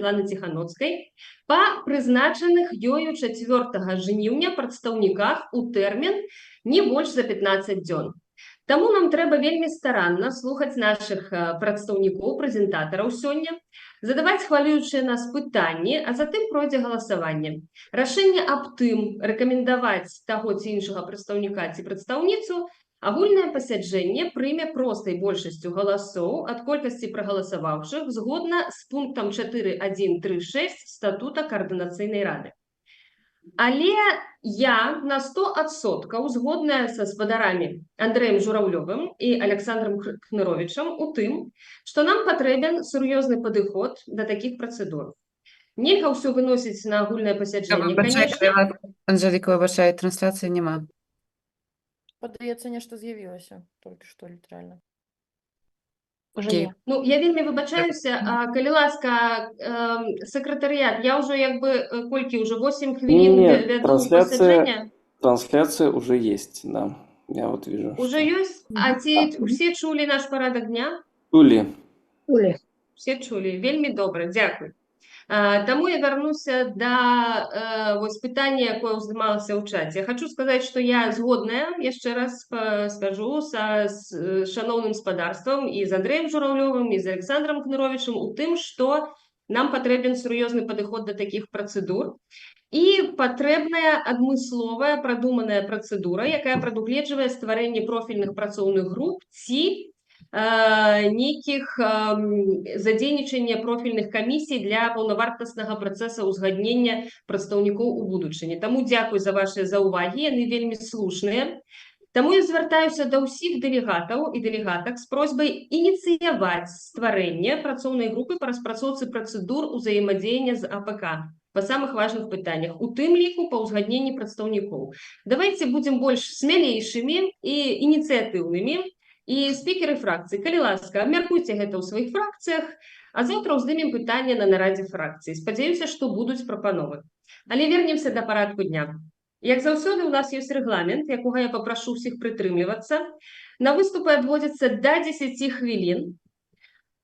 Святланы Ціханоцкай па прызначаных ёю 4 жніўня прадстаўніках у тэрмін не больш за 15 дзён. Таму нам трэба вельмі старанна слухаць нашых прадстаўнікоў, прэзентатараў сёння, задаваць хвалюючыя нас пытанні, а затым пройдзе галасаванне. Рашэнне аб тым, рэкамендаваць таго ці іншага прадстаўніка ці прадстаўніцу, агульнае пасяджэнне прыме простай большасцю галасоў ад колькасці прагаласаваўшых згодна з пунктам 4.1.3.6 статута Каардынацыйнай рады. Але я на 100% згодная са спадарамі Андрэем Жураўлёвым і Александром Кныровічам у тым, што нам патрэбен сур'ёзны падыход да такіх працэдур. Нельга ўсё выносіць на агульнае пасяджэнне, канешне. Анжеліка, выбачай, трансляцыі няма. Падаецца, нешта з'явілася толькі што літаральна. Ну, я вельмі выбачаюся, калі ласка, сакратарыят, я ўжо колькі ўжо 8 хвілін вяду пасяджэння. Трансляция уже есть, да. Я вот вижу. Уже ёсць? А ці усе чулі наш парадак дня? Чулі. Все чулі. Вельмі добра, дзякуй. Таму я вярнуся да пытання, якое ўздымалася ў чаце. Хочу сказаць, што я згодная, яшчэ раз скажу, са шаноўным спадарствам і з Андрэем Жураўлёвым, і з Александром Кныровічам у тым, што нам патрэбен сур'ёзны падыход да такіх працэдур і патрэбная адмысловая прадуманая працэдура, якая прадугледжвае стварэнне профільных працоўных груп ці нейкіх задзейнічання профільных камісій для паўнавартаснага працэса ўзгаднення прадстаўнікоў у будучыні. Таму дзякуй за вашыя заўвагі, яны вельмі слушныя. Таму я звяртаюся да ўсіх дэлегатаў і дэлегатак з просьбай ініцыяваць стварэнне працоўнай групы па распрацоўцы працэдур узаемадзеяння з АПК па самых важных пытаннях, у тым ліку па ўзгадненні прадстаўнікоў. Давайце будзем больш смялейшымі і ініцыятыўнымі. І спікеры фракцыі, калі ласка, абмяркуйце гэта ў сваіх фракцыях, а заўтра ўздымем пытанне на нарадзе фракцыі. Спадзяюся, што будуць прапановы. Але вернемся да парадку дня. Як заўсёды, у нас ёсць рэгламент, якога я папрашу ўсіх прытрымлівацца. На выступы адводзіцца да 10 хвілін.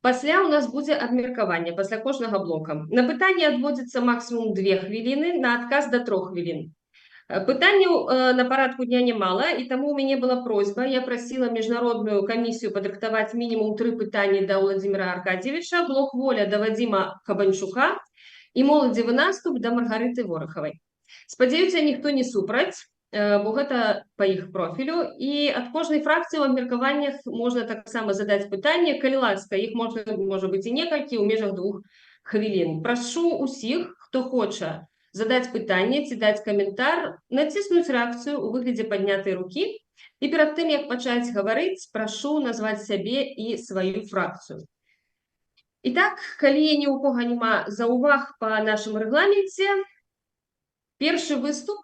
Пасля ў нас будзе абмеркаванне, пасля кожнага блока. На пытанне адводзіцца максімум 2 хвіліны, на адказ да 3 хвілін. Пытанняў на парадку дня нямала, і таму ў мяне была просьба, я прасіла міжнародную камісію падрыхтаваць мінімум 3 пытанні да Владзіміра Аркадзевіча, блок воля да Вадзіма Кабанчука і моладзевы наступ да Маргарыты Ворахавай. Спадзяюся, ніхто не супраць, бо гэта па іх профілю, і ад кожнай фракцыі ў абмеркаваннях можна таксама задаць пытанне, калі ласка, іх можа быць і некалькі ў межах 2 хвілін. Прашу ўсіх, хто хоча задаць пытанне ці даць каментар, націснуць рэакцыю ў выглядзе паднятай рукі і перад тым, як пачаць гаварыць, прашу назваць сябе і сваю фракцыю. І так, калі ні ў кога няма заўваг па нашым рэгламенце, першы выступ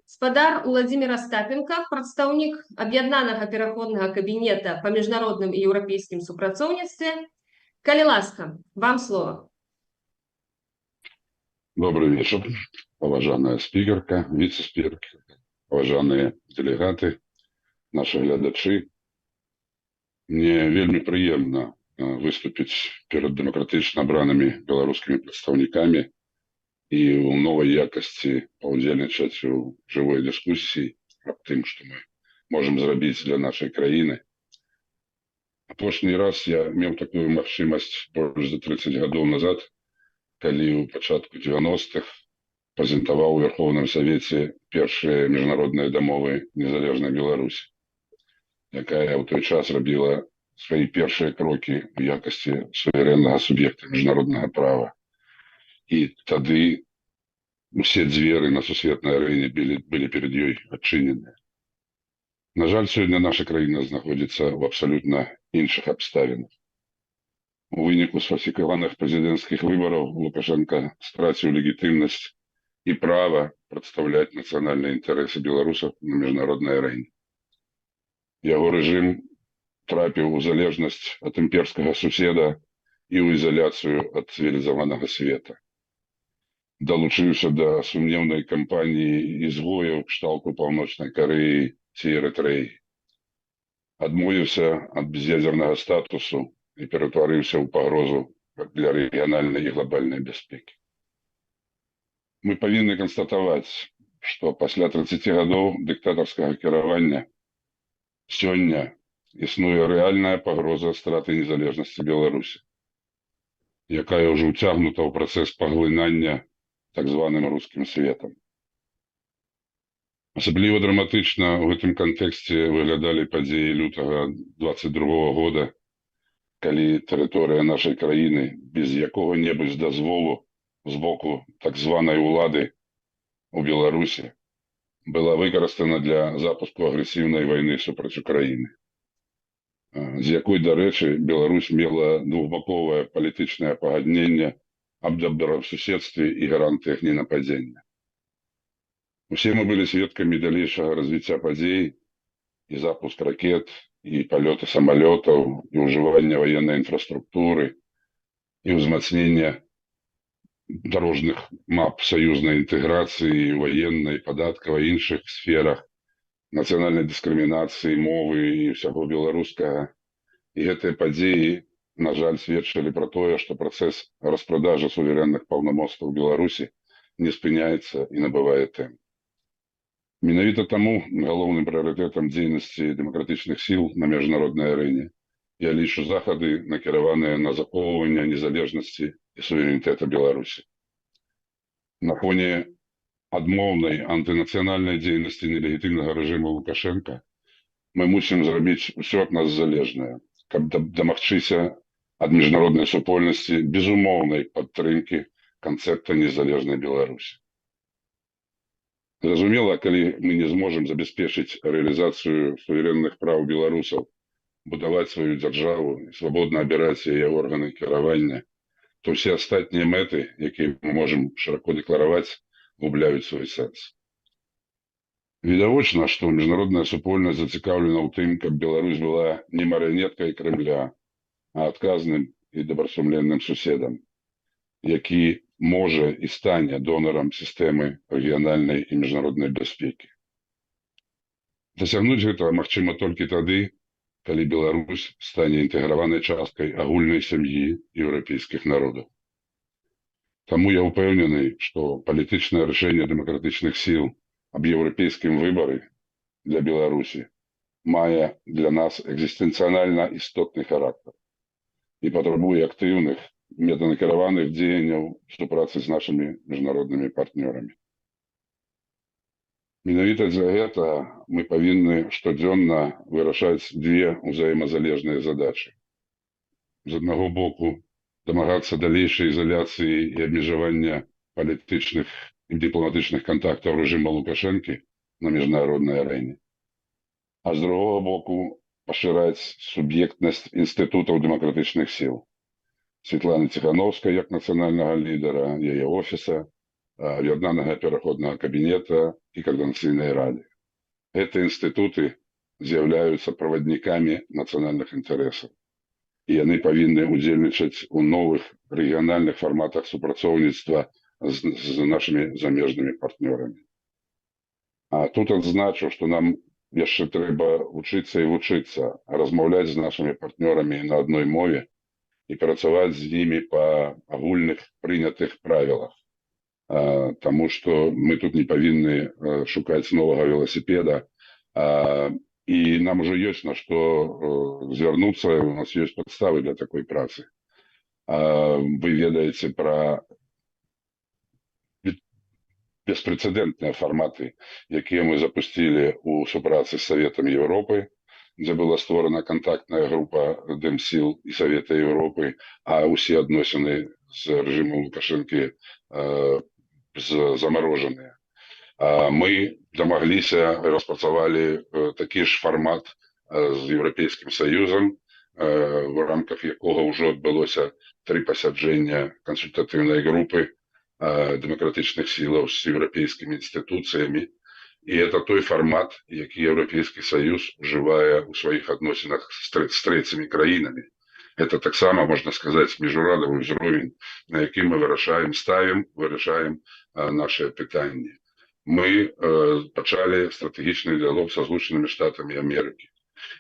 спадар Уладзімір Астапенка, прадстаўнік аб'яднанага пераходнага кабінета па міжнародным і еўрапейскім супрацоўніцтве. Калі ласка, вам слово. Добрый вечер, уважаемая спикерка, вице-спикерка, уважаемые делегаты, наши глядачи. Мне вельмі прыемна выступіць перед демократично абранными белорусскими представниками и в новой якости поудзельничать в живой дискуссии об тем, что мы можем зрабіць для нашей краины. Апошні раз я имел такую магчымасць больш за 30 гадоў назад, калі ў пачатку 90-х прэзентаваў у Верховным Савеце першыя міжнародныя дамовы незалежнай Беларусі, якая ў той час рабіла свае першыя крокі ў якасці суверэннага суб'екта міжнароднага права. І тады усе дзверы на сусветнай арэне былі перад ёй адчыненыя. На жаль, сёння наша краіна знаходзіцца ў абсалютна іншых абставінах. У выніку сфальсіфікаваных прэзідэнцкіх выбараў Лукашенко страціў легітымнасць і права прадстаўляць нацыянальныя інтарэсы беларусаў на міжнароднай арэне. Яго рэжым трапіў у залежнасць ад імперскага суседа і ў ізаляцыю ад цывілізаванага света. Далучыўся да сумнеўнай кампаніі ізгояў кшталту Паўночнай Карэі ці Эрытрэі. Адмовіўся ад без'ядзернага статусу і ператварыўся ў пагрозу для рэгіянальнай і глобальнай бяспекі. Мы павінны канстатаваць, што пасля 30 гадоў дыктатарскага кіравання сёння існуе рэальная пагроза страты незалежнасці Беларусі, якая ўжо ўцягнута ў працэс паглынання так званым рускім светам. Асабліва драматычна ў гэтым кантэксце выглядалі падзеі лютага 22 года, калі тэрыторыя нашай краіны без якога-небудзь дазволу з боку так званай улады у Беларусі была выкарыстана для запуску агрэсіўнай вайны супраць Украіны, з якой, дарэчы, Беларусь мела двухбаковае палітычнае пагадненне аб добрасуседстве і гарантыях ненападзення. Усе мы былі сведкамі далейшага развіцця падзей і запуск ракет, і палёты самалётаў, і ўжывання ваеннай інфраструктуры, і ўзмацнення дорожных мап саюзнай інтэграцыі, ваеннай, падаткавай, іншых сферах, нацыянальнай дыскрымінацыі, мовы і ўсяго беларускага. І гэтыя падзеі, на жаль, сведчылі пра тое, што працэс распродажы суверэнных паўнамоцтваў Беларусі не спыняецца і набывае тэмп. Менавіта таму галоўным прыярытэтам дзейнасці дэмакратычных сіл на міжнароднай арэне я лічу захады, накіраваныя на захоўванне незалежнасці і суверэнітэта Беларусі. На фоне адмоўнай антынацыянальнай дзейнасці нелегітымнага рэжыму Лукашенка мы мусім зрабіць усё ад нас залежнае, каб дамагчыся ад міжнароднай супольнасці безумоўнай падтрымкі канцэпта незалежнай Беларусі. Зразумела, калі мы не зможам забяспечыць рэалізацыю суверэнных праў беларусаў, будаваць сваю дзяржаву і свабодна абіраць яе органы кіравання, то ўсе астатнія мэты, якія мы можам шырока дэклараваць, губляюць свой сэнс. Відавочна, што міжнародная супольнасць зацікаўлена ў тым, каб Беларусь была не марыянеткай Крэмля, а адказным і добрасумленным суседам, які можа і стане донарам сістэмы рэгіянальнай і міжнароднай бяспекі. Дасягнуць гэтага магчыма толькі тады, калі Беларусь стане інтэграванай часткай агульнай сям'і еўрапейскіх народаў. Таму я ўпэўнены, што палітычнае рашэнне дэмакратычных сіл аб еўрапейскім выбары для Беларусі мае для нас экзістэнцыянальна істотны характар і патрабуе актыўных, метанакіраваных дзеянняў супрацы з нашымі міжнароднымі партнёрамі. Менавіта для гэтага мы павінны штодзённа вырашаць дзве ўзаемазалежныя задачы. З аднаго боку, дамагацца далейшай ізаляцыі і абмежавання палітычных і дыпламатычных кантактаў рэжыма Лукашэнкі на міжнароднай арэне. А з другога боку, пашыраць суб'ектнасць інстытутаў дэмакратычных сіл. Светланы Ціхановскай як нацыянальнага лідара, яе офіса, аб'яднанага пераходнага кабінета і каардынацыйнай рады. Гэтыя інстытуты з'яўляюцца праваднікамі нацыянальных інтарэсаў. І яны павінны ўдзельнічаць у новых рэгіянальных фарматах супрацоўніцтва з нашымі замежнымі партнёрамі. А тут адзначу, што нам яшчэ трэба вучыцца і вучыцца, размаўляць з нашымі партнёрамі на адной мове і працаваць з імі па агульных прынятых правілах. Таму што мы тут не павінны шукаць новага веласіпеда, і нам ужо ёсць на што звярнуцца, у нас ёсць падставы для такой працы. Вы ведаеце пра беспрэцэдэнтныя фарматы, якія мы запусцілі ў супрацы з Саветам Еўропы, дзе была створана кантактная група Дэмсіл і Савета Еўропы, а ўсе адносіны з рэжымам Лукашэнкі замарожаныя. Мы дамагліся, распрацавалі такі ж фармат з Еўрапейскім Саюзам, в рамках якога ўжо адбылося 3 пасяджэння кансультатыўнай групы дэмакратычных сілаў з еўрапейскімі інстытуцыямі. І это той фармат, які Еўрапейскі Саюз ужывае ў сваіх адносінах з трэцімі краінамі. Это таксама, можна сказаць, міжнародны ўзровень, на якім мы вырашаем нашыя пытанні. Мы пачалі стратэгічны дыялог са Злучанымі Штатамі Амерыкі.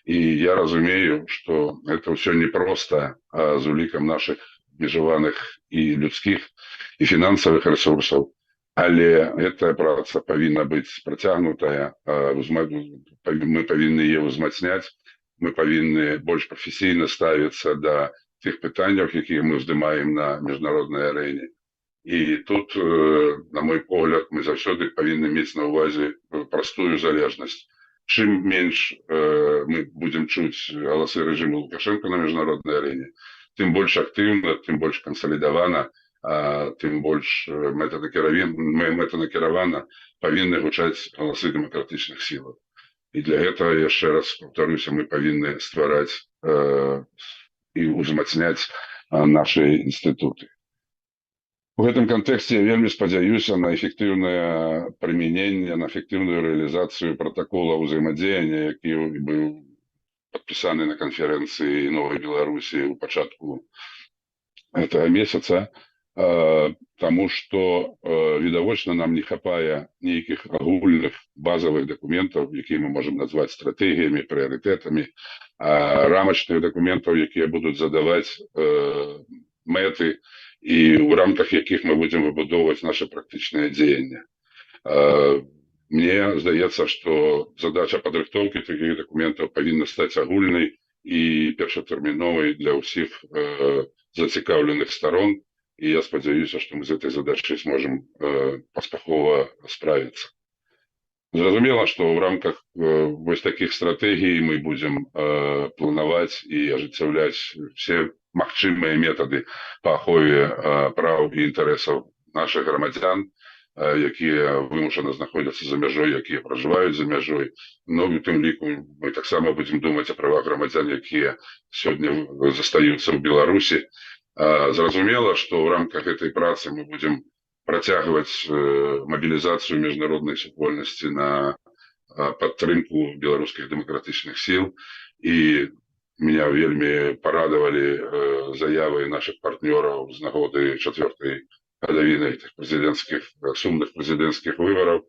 І я разумею, што гэта ўсё не проста з улікам нашых абмежаваных і людскіх, і фінансавых рэсурсаў. Але гэтая праца павінна быць працягнутая, мы павінны яе ўзмацняць, мы павінны больш прафесійна ставіцца да тых пытанняў, якія мы ўздымаем на міжнароднай арэне. І тут, на мой погляд, мы заўсёды павінны мець на ўвазе простую залежнасць. Чым менш мы будзем чуць галасы рэжыму Лукашенко на міжнароднай арэне, тым больш актыўна, тым больш кансалідавана, тым больш мэтанакіравана павінны гучаць галасы дэмакратычных сілаў. І для гэтага, яшчэ раз паўтаруся, мы павінны ствараць і ўзмацняць нашы інстытуты. У гэтым кантэксце я вельмі спадзяюся на эфектыўнае прымяненне, на эфектыўную рэалізацыю пратакола ўзаемадзеяння, які быў падпісаны на канферэнцыі Новай Беларусі ў пачатку гэтага месяца, таму што відавочна нам не хапае нейкіх агульных базавых дакументаў, якія мы можам назваць стратэгіямі, прыярытэтамі, рамачных дакументаў, якія будуць задаваць мэты, і ў рамках якіх мы будзем выбудоўваць наша практычнае дзеянне. Мне здаецца, што задача падрыхтоўкі такіх дакументаў павінна стаць агульнай і першатэрміновай для ўсіх зацікаўленых старон, і я спадзяюся, што мы з гэтай задачай зможам паспяхова справіцца. Зразумела, што ў рамках вось такіх стратэгій мы будзем планаваць і ажыццяўляць все магчымыя метады па ахове праў і інтарэсаў нашых грамадзян, якія вымушана знаходзяцца за мяжой, якія пражываюць за мяжой. Ну, у тым ліку мы таксама будзем думаць о правах грамадзян, якія сёння застаюцца ў Беларусі. Зразумела, што ў рамках гэтай працы мы будзем працягваць мабілізацыю міжнароднай супольнасці на падтрымку беларускіх дэмакратычных сіл, і меня вельмі парадавалі заявы наших партнёраў з нагоды 4-й гадавіны сумных прэзідэнцкіх выбараў.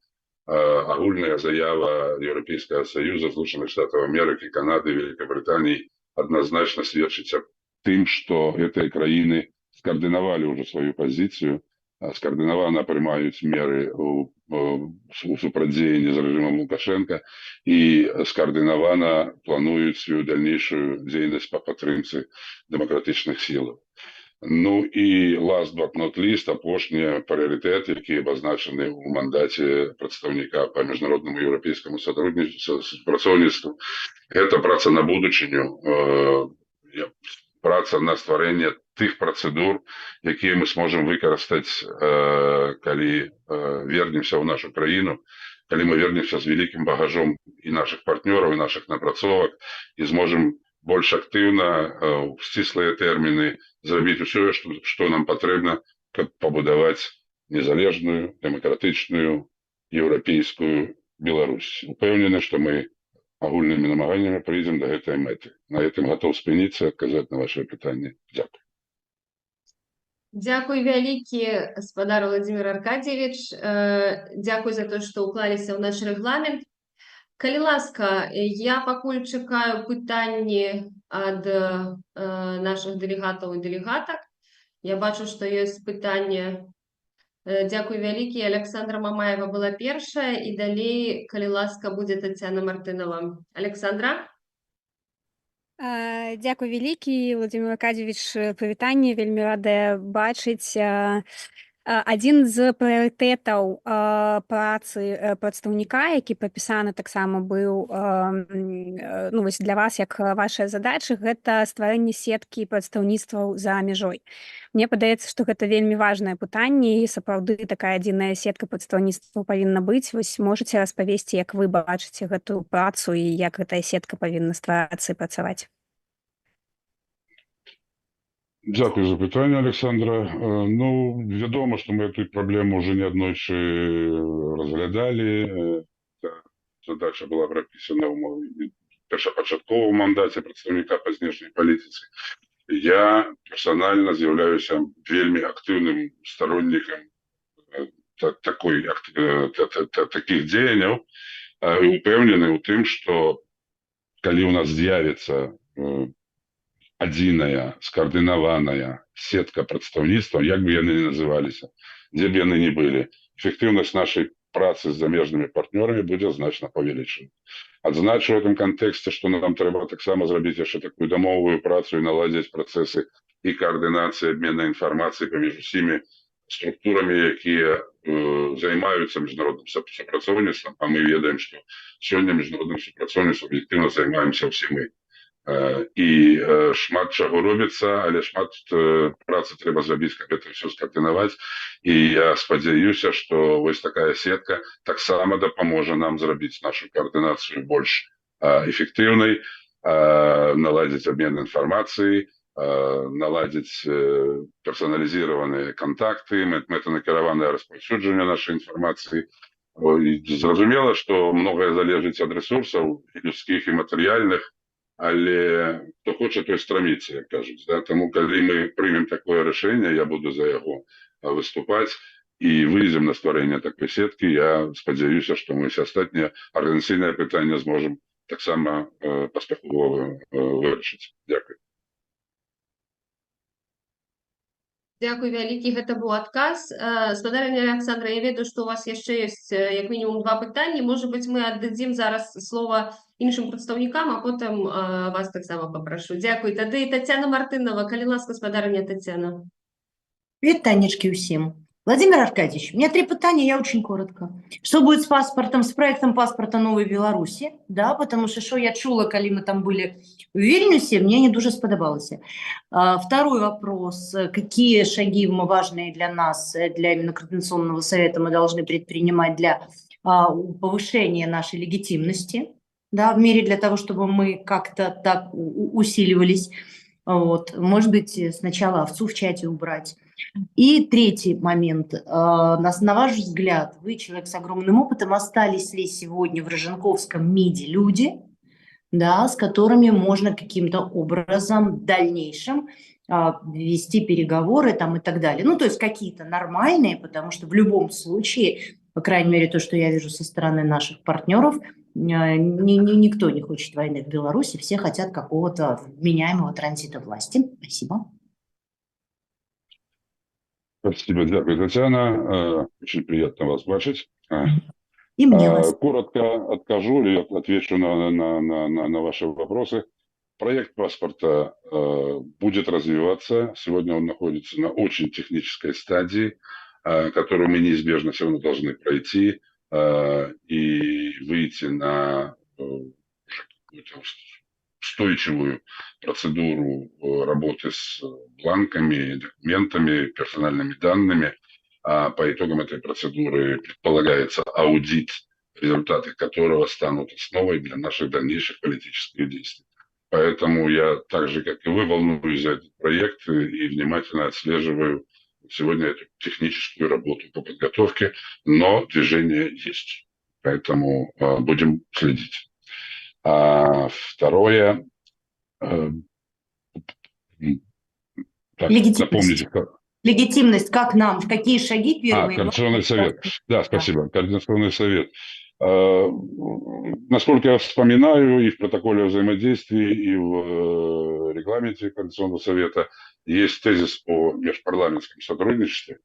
Агульная заява Еўрапейскага Саюза, Злучаных Штатаў Амерыкі, Канады, Великабрытаніі адназначна сведчыць аб тым, што гэтыя краіны скаардынавалі ўжо сваю пазіцыю, скаардынавана прымаюць меры у супрацьдзеянні з рэжымам Лукашенка і скаардынавана плануюць сваю дальнейшую дзейнасць па падтрымцы дэмакратычных сілаў. Ну і last but not least, апошні прыярытэт, які абазначаны ў мандаце прадстаўніка па міжнароднаму еўрапейскаму супрацоўніцтву, гэта праца на будучыню, праца на стварэнне тых працэдур, якія мы сможам выкарыстаць, калі вернемся ў нашу краіну, калі мы вернемся з вялікім багажом і наших партнёраў, і наших напрацовак, і зможам больш актыўна ў сціслыя тэрміны зрабіць усё, што нам патрэбна, каб пабудаваць незалежную, дэмакратычную, еўрапейскую Беларусь. Упэўнены, што мы агульнымі намаганнямі прыйдзем да гэтай мэты. На гэтым гатоў спыніцца, адказаць на ваши пытанні. Дзякуй. Дзякуй вялікі, гаспадар Владимир Аркадьевич. Дзякуй за то, што ўклаліся ў наш рэгламент. Калі ласка, я пакуль чакаю пытанні ад наших дэлегатаў і дэлегатак. Я бачу, што ёсць пытанне. Дзякуй вялікі. Александра Мамаева была першая, і далей, калі ласка, будзе Тацяна Мартынова. Александра? Дзякуй вялікі, Владимир Аркадьевич, прывітанне, вельмі радая бачыць. Адзін з прыярытэтаў працы прадстаўніка, які прапісаны таксама быў для вас, як вашыя задачы, гэта стварэнне сеткі прадстаўніцтваў за мяжой. Мне падаецца, што гэта вельмі важнае пытанне, і сапраўды такая адзіная сетка прадстаўніцтваў павінна быць. Вось можаце распавесці, як вы бачыце гэтую працу і як гэтая сетка павінна стварацца і працаваць. Дзякуй за пытанне, Александра. Ну, вядома, што мы эту праблему уже неаднойчы разглядалі. Задача была прапісана ў першапачатковым мандаце прадстаўніка па знешняй палітыцы. Я персанальна з'яўляюся вельмі актыўным сторонникам такіх дзеянняў і упэўнены ў тым, што калі ў нас з'явіцца адзіная скаардынаваная сетка прадстаўніцтваў, як бы яны ни называліся, дзе б яны ни былі, эффективность нашей працы с замежными партнерами будет значно павелічана. Адзначу в этом контексте, что нам трэба таксама зрабіць яшчэ такую дамовую працу и наладзіць процессы и координации обмена информацией паміж усімі структурами, якія займаюцца міжнародным супрацоўніцтвам, а мы ведаем, что сёння міжнародным супрацоўніцтвам аб'ектыўна займаемся ўсе мы. І шмат чаго робіцца, але шмат працы трэба зрабіць, каб это все скаардынаваць. І я спадзяюся, што вось такая сетка таксама дапаможа нам зрабіць нашу координацию больш эффектыўнай, наладзіць обмен інфармацыяй, наладзіць персоналізированные контакты, мэтанакіраванае распаўсюджванне нашай інфармацыі. Зразумела, што многае залежыць ад рэсурсаў і людскіх і матэрыяльных, але хто хоча, той страміцца, як кажуць. Да? Таму, калі мы прымем такое рашэнне, я буду за яго выступаць і выйдзем на стварэнне такой сеткі. Я спадзяюся, што мы ўсе астатнія арганізацыйныя пытанні зможам таксама паспяхова вырашыць. Дзякуй. Дзякуй вялікі, гэта быў адказ. Спадарня Александра, я ведаю, што у вас яшчэ ёсць як мінімум 2 пытанні. Можа быць, мы аддадзім зараз слова іншым прадстаўнікам, а потым вас таксама папрашу. Дзякуй. Тады Тацяна Мартынова, калі ласка, спадарня Тацяна. Привет, Танечки, всем. Владимир Аркадьевич, у меня 3 питания, я очень коротко. Что будет с паспортом, с проектом паспорта Новой Беларуси? Да, потому что я чула, когда мы там были в Вильнюсе, мне не дуже сподобалось. Второй вопрос. Какие шаги важные для нас, для именно Координационного совета мы должны предпринимать для повышения нашей легитимности, да, в мире, для того, чтобы мы как-то так усиливались? Вот. Может быть, сначала овцу в чате убрать. И третий момент. На ваш взгляд, вы, человек с огромным опытом, остались ли сегодня в Роженковском МИДе люди, да, с которыми можно каким-то образом в дальнейшем вести переговоры там, и так далее? Ну, то есть какие-то нормальные, потому что в любом случае, по крайней мере, то, что я вижу со стороны наших партнеров, никто не хочет войны в Беларуси, все хотят какого-то вменяемого транзита власти. Спасибо. Спасибо, дякую, Татьяна. Очень приятно вас бачить. И мне вас. Коротко откажу или отвечу на ваши вопросы. Проект паспорта будет развиваться. Сегодня он находится на очень технической стадии, которую мы неизбежно все равно должны пройти и выйти на устойчивую процедуру работы с бланками, документами, персональными данными. А по итогам этой процедуры предполагается аудит, результаты которого станут основой для наших дальнейших политических действий. Поэтому я так же, как и вы, волнуюсь за этот проект и внимательно отслеживаю сегодня эту техническую работу по подготовке, но движение есть. Поэтому будем следить. Второе. Легитимность. Легитимность, как нам, какие шаги первые? Координационный совет. Да, спасибо. Координационный совет. Насколько я вспоминаю, и в протоколе взаимодействия, и в регламенте Координационного совета есть тезис о межпарламентском сотрудничестве.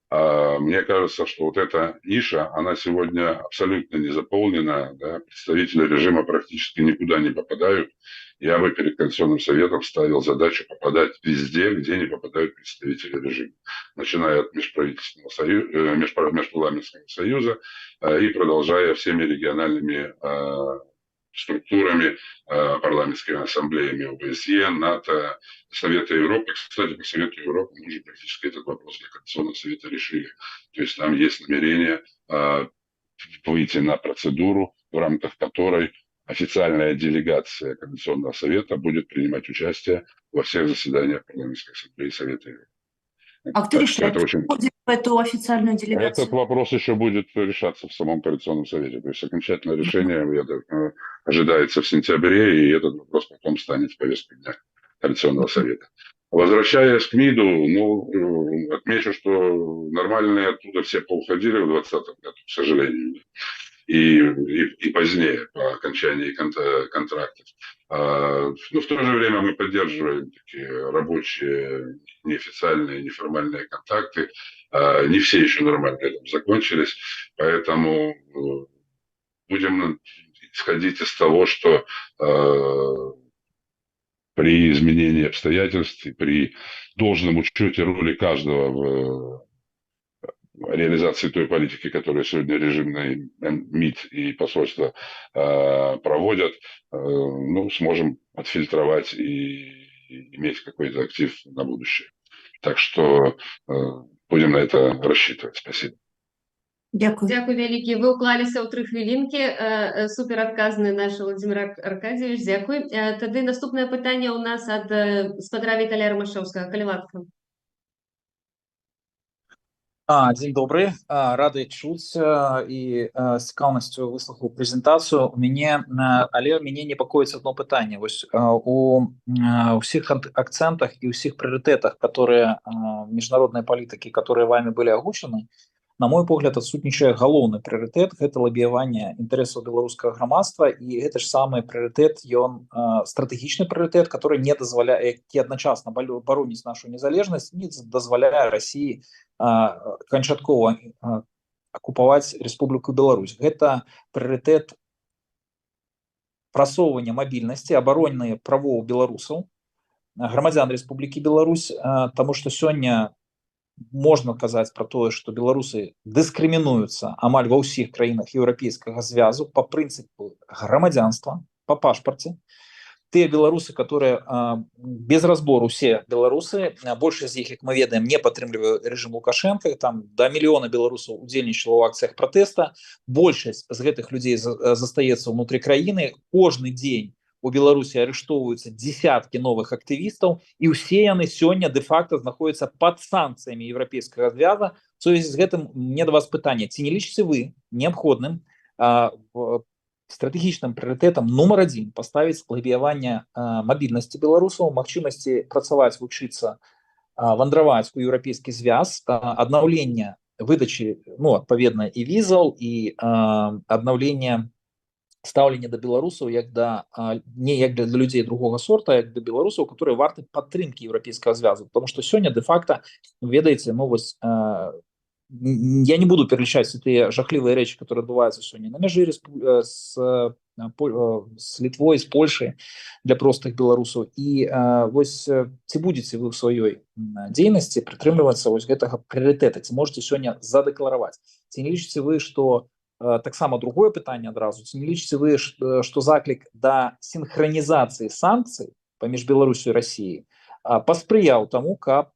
Мне кажется, что вот эта ниша, она сегодня абсолютно не заполнена. Да? Представители режима практически никуда не попадают. Я бы перед Конституционным советом ставил задачу попадать везде, где не попадают представители режима. Начиная от межправительственного союза, межпарламентского союза и продолжая всеми региональными структурами, парламентскими ассамблеями ОБСЕ, НАТО, Совета Европы. Кстати, по Совету Европы мы уже практически этот вопрос для Конституционного совета решили. То есть там есть намерение выйти на процедуру, в рамках которой официальная делегация Конституционного совета будет принимать участие во всех заседаниях парламентской ассамблеи Совета Европы. А кто решает, очень... входит в эту официальную делегацию? Этот вопрос еще будет решаться в самом Координационном совете. То есть окончательное решение ожидается в сентябре, и этот вопрос потом станет в повестке дня Координационного совета. Возвращаясь к МИДу, отмечу, что нормальные оттуда все поуходили в 2020 году, к сожалению. и позднее, по окончании контрактов. Но в то же время мы поддерживаем такие рабочие, неофициальные, неформальные контакты. Не все еще нормально там закончились, поэтому будем исходить из того, что при изменении обстоятельств и при должном учете роли каждого в реализации той политики, которую сегодня режимный МИД и посольство проводят, ну, сможем отфильтровать и иметь какой-то актив на будущее. Так что будем на это рассчитывать. Спасибо. Дякую. Дякую вялікі. Ви уклаліся ў 3 хвілінкі. Супер адказны наш Владзімир Аркадьевич. Дякую. Тады наступнае пытанне ў нас ад спадара Віталія Ромашэўскага. Калі ласка. Дзень добры, рады чуць і з цікаўнасцю выслухаў прэзентацыю. Але мяне непакоіць одно пытанне. Вось у ўсіх акцэнтах і ўсіх прыярытэтах, которые міжнароднай палітыкі, которые вами былі агучаны, на мой погляд, адсутнічае галоўны прыярытэт — гэта лабіяванне інтарэсаў беларускага грамадства, і гэта ж самы прыярытэт, ён стратэгічны прыярытэт, который не дазваляе, які адначасна бароніць нашу незалежнасць, не дазваляе Расіі канчаткова акупаваць Рэспубліку Беларусь. Гэта прыярытэт прасоўвання мабільнасці, абароны правоў беларусаў, грамадзян Рэспублікі Беларусь, таму што сёння можна казаць пра тое, што беларусы дыскрымінуюцца амаль ва ўсіх краінах еўрапейскага звязу па прынцыпу грамадзянства, па пашпарце. Тыя беларусы, которые без разбору, усе беларусы, большасць з іх, як мы ведаем, не падтрымлівае рэжым Лукашенко, там да мільёна беларусаў удзельнічала ў акцыях пратэста, большасць з гэтых людзей застаецца ўнутры краіны, кожны дзень у Беларусі арыштоўваюцца дзесяткі новых актывістаў, і ўсе яны сёння дэ-факта знаходзяцца пад санкцыямі еўрапейскага звяза. В сувязі з гэтым мне да вас пытанне: ці не лічыце вы неабходным стратэгічным прыярытэтам нумар 1 паставіць лабіяванне мабільнасці беларусаў, магчымасці працаваць, вучыцца, вандраваць у еўрапейскі звяз, аднаўлення выдачы, ну, адпаведна, і візаў, і аднаўлення стаўлення да беларусаў як да не як для людзей другога сорта, як да беларусаў, которые варты падтрымкі еўрапейскага звязу. Потому што сёння дэ-факта, ведаеце, ну вось я не буду пералічаць тыя жахлівыя рэчы, которые адбываюцца сёння на мяжы з Літвой, з Польшай для простых беларусаў. І вось ці будзеце вы ў сваёй дзейнасці прытрымлівацца вось гэтага прыярытэта, ці можете сёння задэклараваць? Ці не лічыце вы, што таксама другое пытанне адразу, ці не лічыце вы, што заклік да сінхранізацыі санкцый паміж Беларусю і Расіяй паспрыяў таму, каб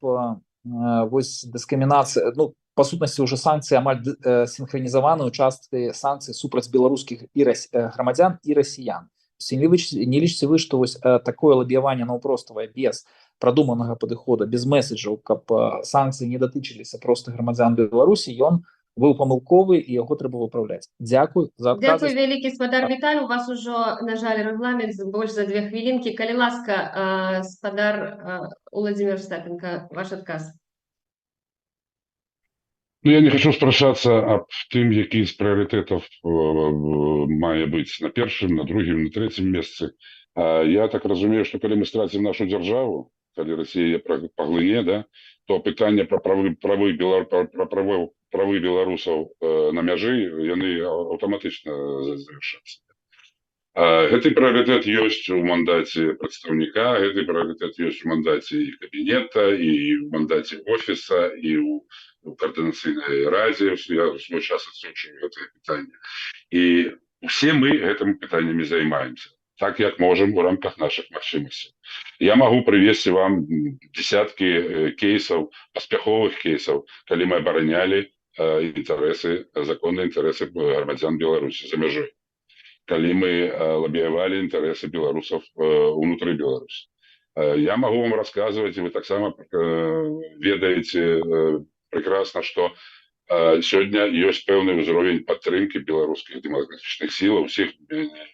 вось дыскрымінацыя, ну, па сутнасці ўжо санкцыі амаль сінхранізаваны ў частцы санкцый супраць беларускіх грамадзян і расіян. Не лічыце вы, што вось такое лабіяванне наўпроставае, без прадуманага падыхода, без месседжаў, каб санкцыі не датычыліся проста грамадзян Беларусі, ён быў памылковы і яго трэба выпраўляць. Дзякуй за адказ. Дякую вялікі, спадар Віталь. У вас ужо, на жаль, рэгламент больш за 2 хвілінкі. Калі ласка, спадар Владзімир Остапенко, ваш адказ. Ну, я не хочу спрашацца аб тым, які з прыярытэтаў мае быць на першым, на другім, на трэцім месцы. Я так разумею, што калі мы страцім нашу дзяржаву, калі Расія паглыне, да, то пытанне пра правы беларусаў на мяжы, яны аўтаматычна завяршацца. Гэты прыярытэт ёсць у мандаце прадстаўніка, гэты прыярытэт ёсць у мандаце і кабінета, і ў мандаце офіса, і ў координацыйнай радзе. Я в свой час адсочваю гэтае пытанне. І усе мы гэтымі пытаннямі займаемся, так як можам у рамках наших магчымасцяў. Я магу прывесці вам десяткі кейсаў, паспяховых кейсаў, калі мы абаранялі інтарэсы, законныя інтарэсы грамадзян Беларусі за мяжой, калі мы лабіявалі інтарэсы беларусаў унутры Беларусі. Я магу вам расказваць, і вы таксама ведаеце прекрасна, што сёння ёсць пэўны ўзровень падтрымкі беларускіх дэмакратычных сілаў, усіх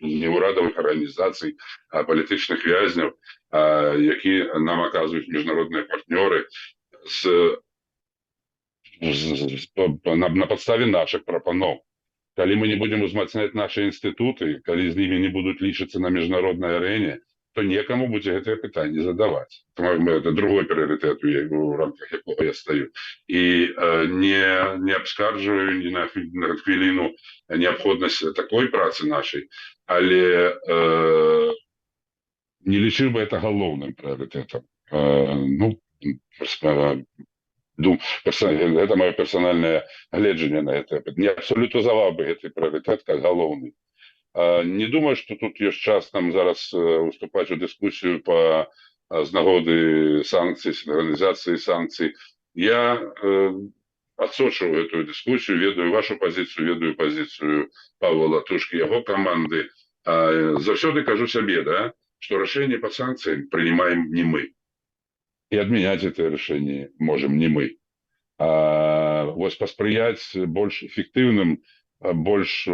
неўрадавых арганізацый, палітычных вязняў, які нам аказваюць міжнародныя партнёры на падставе нашых прапаноў. Калі мы не будем узмацняць наши інстытуты, калі з імі не будуць лічыцца на міжнароднай арэне, то некаму будзе гэтае пытанне задаваць. Это другой прыярытэт, у рамках якога я стаю. І не абскарджваю ні на хвіліну неабходнасць такой працы нашай, але не лічыў бы это галоўным прыярытэтам. Это мое персональное гледжанне на это. Не абсолютизовал бы этот приоритет как головный. Не думаю, что тут есть час нам зараз уступать в дискуссию по з нагоды санкций, синхронизации санкций. Я отсочиваю эту дискуссию, ведаю вашу позицию, ведаю позицию Павла Латушки, его команды. Завсёды кажу себе, да, что решение по санкциям принимаем не мы. И отменять это решение можем не мы. Вот посприять больше эффективным, больше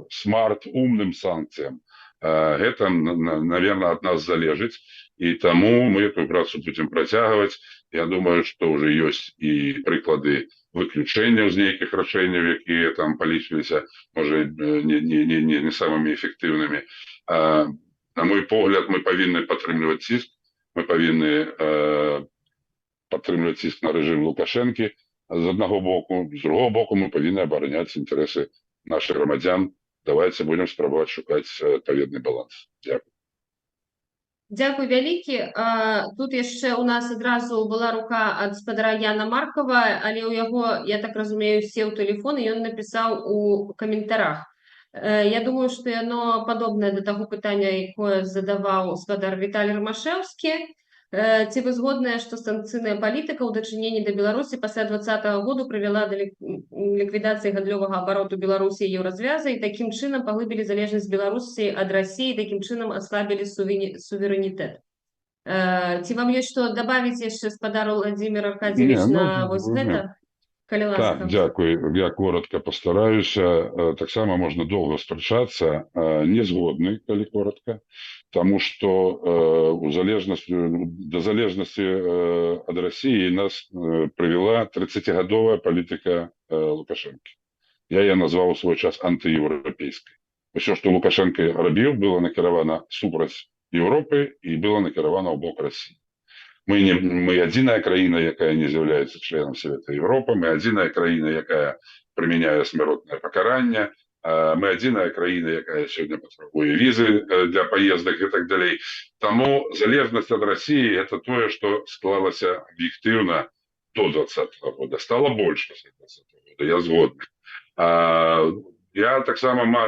смарт, умным санкциям. Это, наверное, от нас залежит. И тому мы эту працу будем протягивать. Я думаю, что уже есть и приклады выключения из неких решений, которые там полічилися, может, не самыми эффективными. На мой погляд, мы повинны подтримливать циск. Мы повинны підтримувати тиск на режим Лукашенки з одного боку, з другого боку ми повинні обороняти інтереси наших громадян. Давайте будемо спробувати шукати відповідний баланс. Дякую. Дякую вялікі. Тут яшчэ у нас адразу была рука ад спадара Яна Маркова, але ў яго, я так разумею, сеў тэлефон, і ён напісаў у каментарах. Я думаю, што яно падобнае да таго пытання, якое задаваў спадар Віталій Рамашэўскі. Ці вы згодныя, што санкцыйная палітыка ў дачыненні да Беларусі пасля 2020 году прывяла да ліквідацыі гандлёвага абароту Беларусі і еўразвяза і такім чынам паглыбілі залежнасць Беларусі ад Расіі, такім чынам аслабілі суверэнітэт? Ці вам ёсць што дабавіць яшчэ спадар Владзімір Аркадзевіч на вось гэта? Так, дякую. Я коротко постараюся. Так само можна довго сперечатися. Не згодний, коли коротко. Тому що до залежності від Росії нас привела 30-годова політика Лукашенка. Я її назвав у свій час антиєвропейською. Все, що Лукашенко робив, було накеровано супроть Європи і було накеровано в бок Росії. Мы единая країна, яка не является членом Совета Европы, мы единая країна, яка применяє смертне покарання, мы единая країна, яка сьогодні потребує візи для поїздок і так далі. Тому залежність від Росії – це те, що склалося об'єктивно до 2020 року. Стало більше після 2020 року, я згодний. Я так само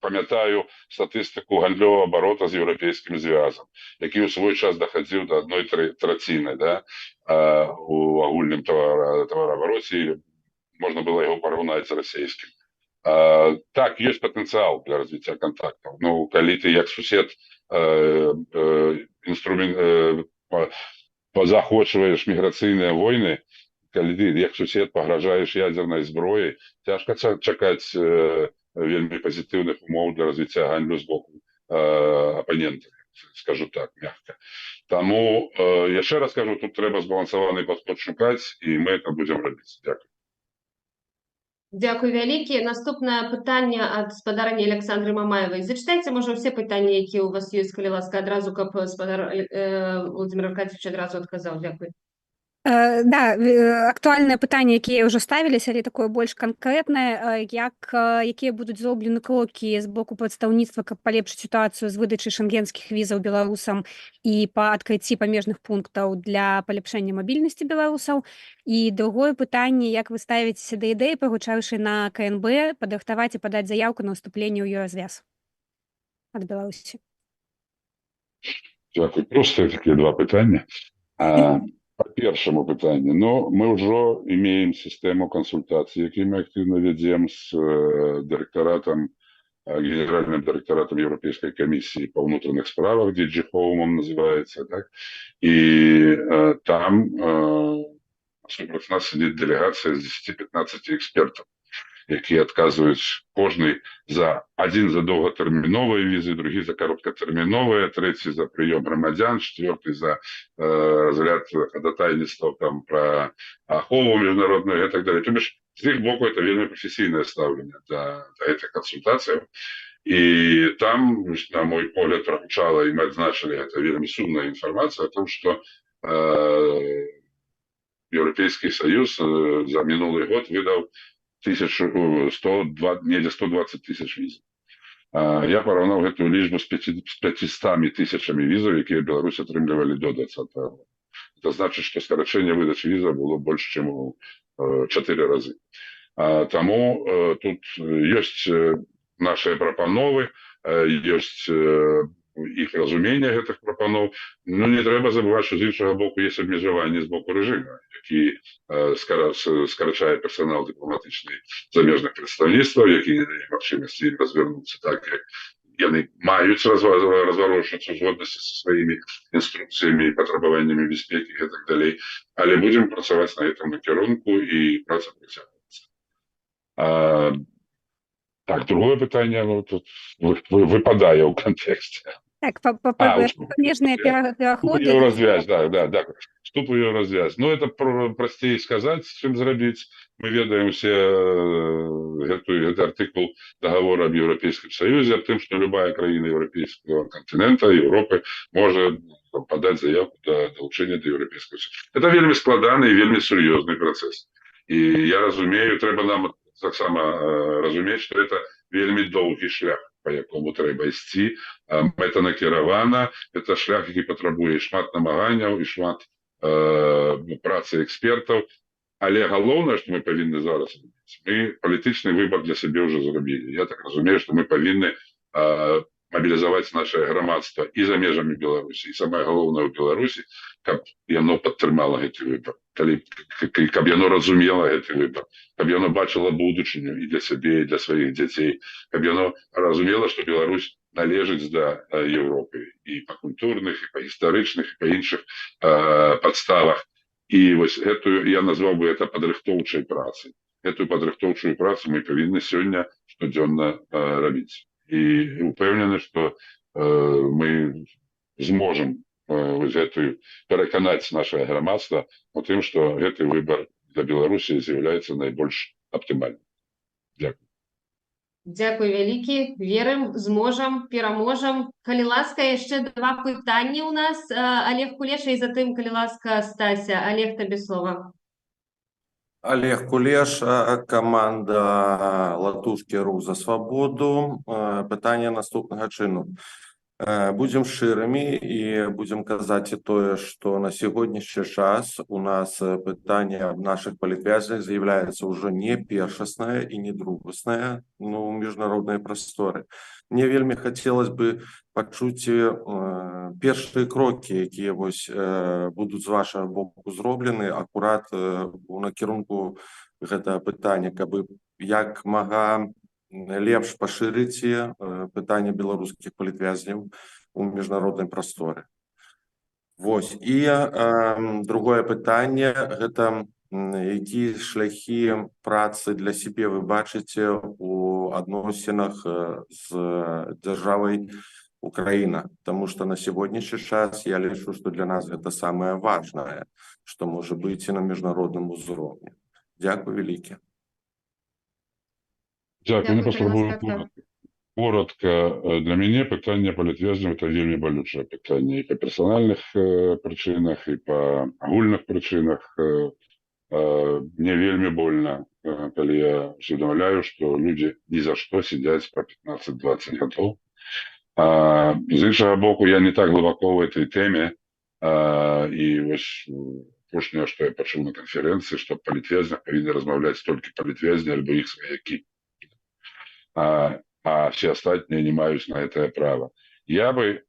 пам'ятаю статистику гандльового оборота з Європейським зв'язом, який у свій час доходив до 1/3, да, у агульному товарообороті, можна було його порівняти з російським. Так, є потенціал для розвиття контактів. Ну, коли ти як сусід позахочуєш міграційні війни, коли ти як сусід погрожаєш ядерною зброєю, тяжко чекати вельми позитивних умов для розвиття гандлю з боку опонентів, скажу так, м'яко. Тому, я ще раз кажу, тут треба збалансований підхід шукати, і ми це будемо робити. Дякую. Дякую вялікі. Наступне питання ад спадарні Александры Мамаевой. Зачитайте, може, всі питання, які у вас є, коли ласка, одразу, каб спадар Владимир Аркадьевич одразу адказаў. Дякую. Да, актуальнае пытанне, якія ўжо ставіліся, але такое больш канкрэтнае, якія будуць зроблены крокі з боку прадстаўніцтва, каб палепшыць сітуацыю з выдачай шэнгенскіх візаў беларусам і па адкрыцці памежных пунктаў для паляпшэння мабільнасці беларусаў. І другое пытанне, як вы ставіцеся да ідэі, прагучаўшы на КНБ, падрыхтаваць і падаць заяўку на ўступленне ў еўразвяз ад Беларусі? Дякую. Просто такія два пытання. По першому питанню, ну, ми вже маємо систему консультацій, які ми активно ведемо з директоратом, генеральним директоратом Європейської комісії по внутрішніх справах, DG Home називається, так? І там супроти нас сидить делегація з 10-15 експертів. які адказваюць кожны адзін за доўгатэрміновыя візы, другі за кароткатэрміновыя, трэці за прыём грамадзян, чвёрты за разгляд хадатайніцтваў там пра ахову міжнародную і так далее. То бишь, з іх боку это вельмі прафесійнае стаўленне да гэтых кансультацыяў. И там, на мой погляд, прагучала, и мы адзначылі, это вельмі сумная информация о том, что Европейский Союз за минулый год выдал 120 тысяч виз. Я параўнаў гэтую лічбу з 500 тысячамі візаў, якія Беларусь атрымлівалі до 2020 года. Это значит, что скорочение выдачи виза было больше, чем в 4 разы. Тому тут есть наши прапановы, есть их разумение гэтых прапаноў. Ну, не трэба забываць, што з іншага боку есть абмежаванні з боку рэжыма, які скарачае персанал дыпламатычны замежных прадстаўніцтваў, які не дае магчымасці развярнуцца так, як яны маюць разварочвацца ў згоднасці са сваімі інструкцыямі і патрабаваннямі бяспекі і так далей. Але будзем працаваць на гэтым накірунку, і праца працягваецца. Так, другое пытанне тут выпадае ў кантэксце. Так, памежныя пераходы. Еўразвязь, да. Вступ у Еўразвязь. Ну, это прасцей сказаць, чым зрабіць. Мы ведаем все гэты артыкул договора об Европейском Союзе, о том, что любая краіна Европейского континента, Европы, может подать заявку до долучения до Европейского Союза. Это вельмі складаны и вельмі сур'ёзны процесс. И я разумею, трэба нам таксама разумець, что это вельмі доўгі шлях, по якому трэба ісці, мэтанакіравана. Это шлях, які патрабуе шмат намаганняў і шмат працы экспертаў. Але галоўнае, што мы павінны зараз рабіць, мы палітычны выбар для сябе ўжо зрабілі. Я так разумею, што мы павінны мабілізаваць нашае грамадства і за межамі Беларусі, і самае галоўнае ў Беларусі, каб яно падтрымала гэты выбар, каб яно разумела гэты выбар, каб яно бачыла будучыню і для сябе, і для сваіх дзяцей, каб яно разумела, што Беларусь належыць да Европы і па культурных, і па гістарычных, і па іншых падставах. І вось гэтую, я назваў бы это падрыхтоўчай працай. Гэтую падрыхтоўчую працу мы павінны сёння штодзённа рабіць. І упэўнены, што мы зможам гэтую пераканаць нашае грамадства у тым, што гэты выбар для Беларусі з'яўляецца найбольш аптымальным. Дзякуй. Дзякуй вялікі. Верым, зможам, пераможам. Калі ласка, яшчэ 2 пытанні ў нас. Олег Кулеша і затым, калі ласка, Стася. Олег, табе слова. Олег Кулеша, команда «Латушки Рух за свободу». Пытанне наступнага чыну. Будзем шчырымі і будзем казаць і тое, што на сягонняшні час у нас пытанне аб нашых палітвязнях з'яўляецца ўжо не першаснае і не другаснае ў міжнароднай прасторы. Мне вельмі хацелось бы пачуць першыя крокі, якія будуць з вашага боку зроблены акурат у накірунку гэтага пытання, каб як мага лепш пашырыць пытанне беларускіх палітвязняў у міжнароднай прасторы. Вось. І другое пытанне – гэта якія шляхі працы для сябе вы бачыце у адносінах з дзяржавай Украіна. Таму што на сягонняшні час я лічу, што для нас гэта самае важнае, што можа быць і на міжнародным узроўні. Дзякуй вялікі. Дякую. Я паспрабую коротко. Для мяне пытанне палітвязняў это вельмі балючае пытанне і па персанальных прычынах, і па агульных прычынах. Мне вельмі больно, калі я усведамляю, што людзі ні за што сядзяць па 15-20 гадоў. З іншага боку, я не так глыбоко ў этой тэме, і вось апошняе, што я пачуў на канферэнцыі, што палітвязнях павінны размаўляць толькі палітвязні альбо іх сваякі. А все остальные не маюць на это право. Я бы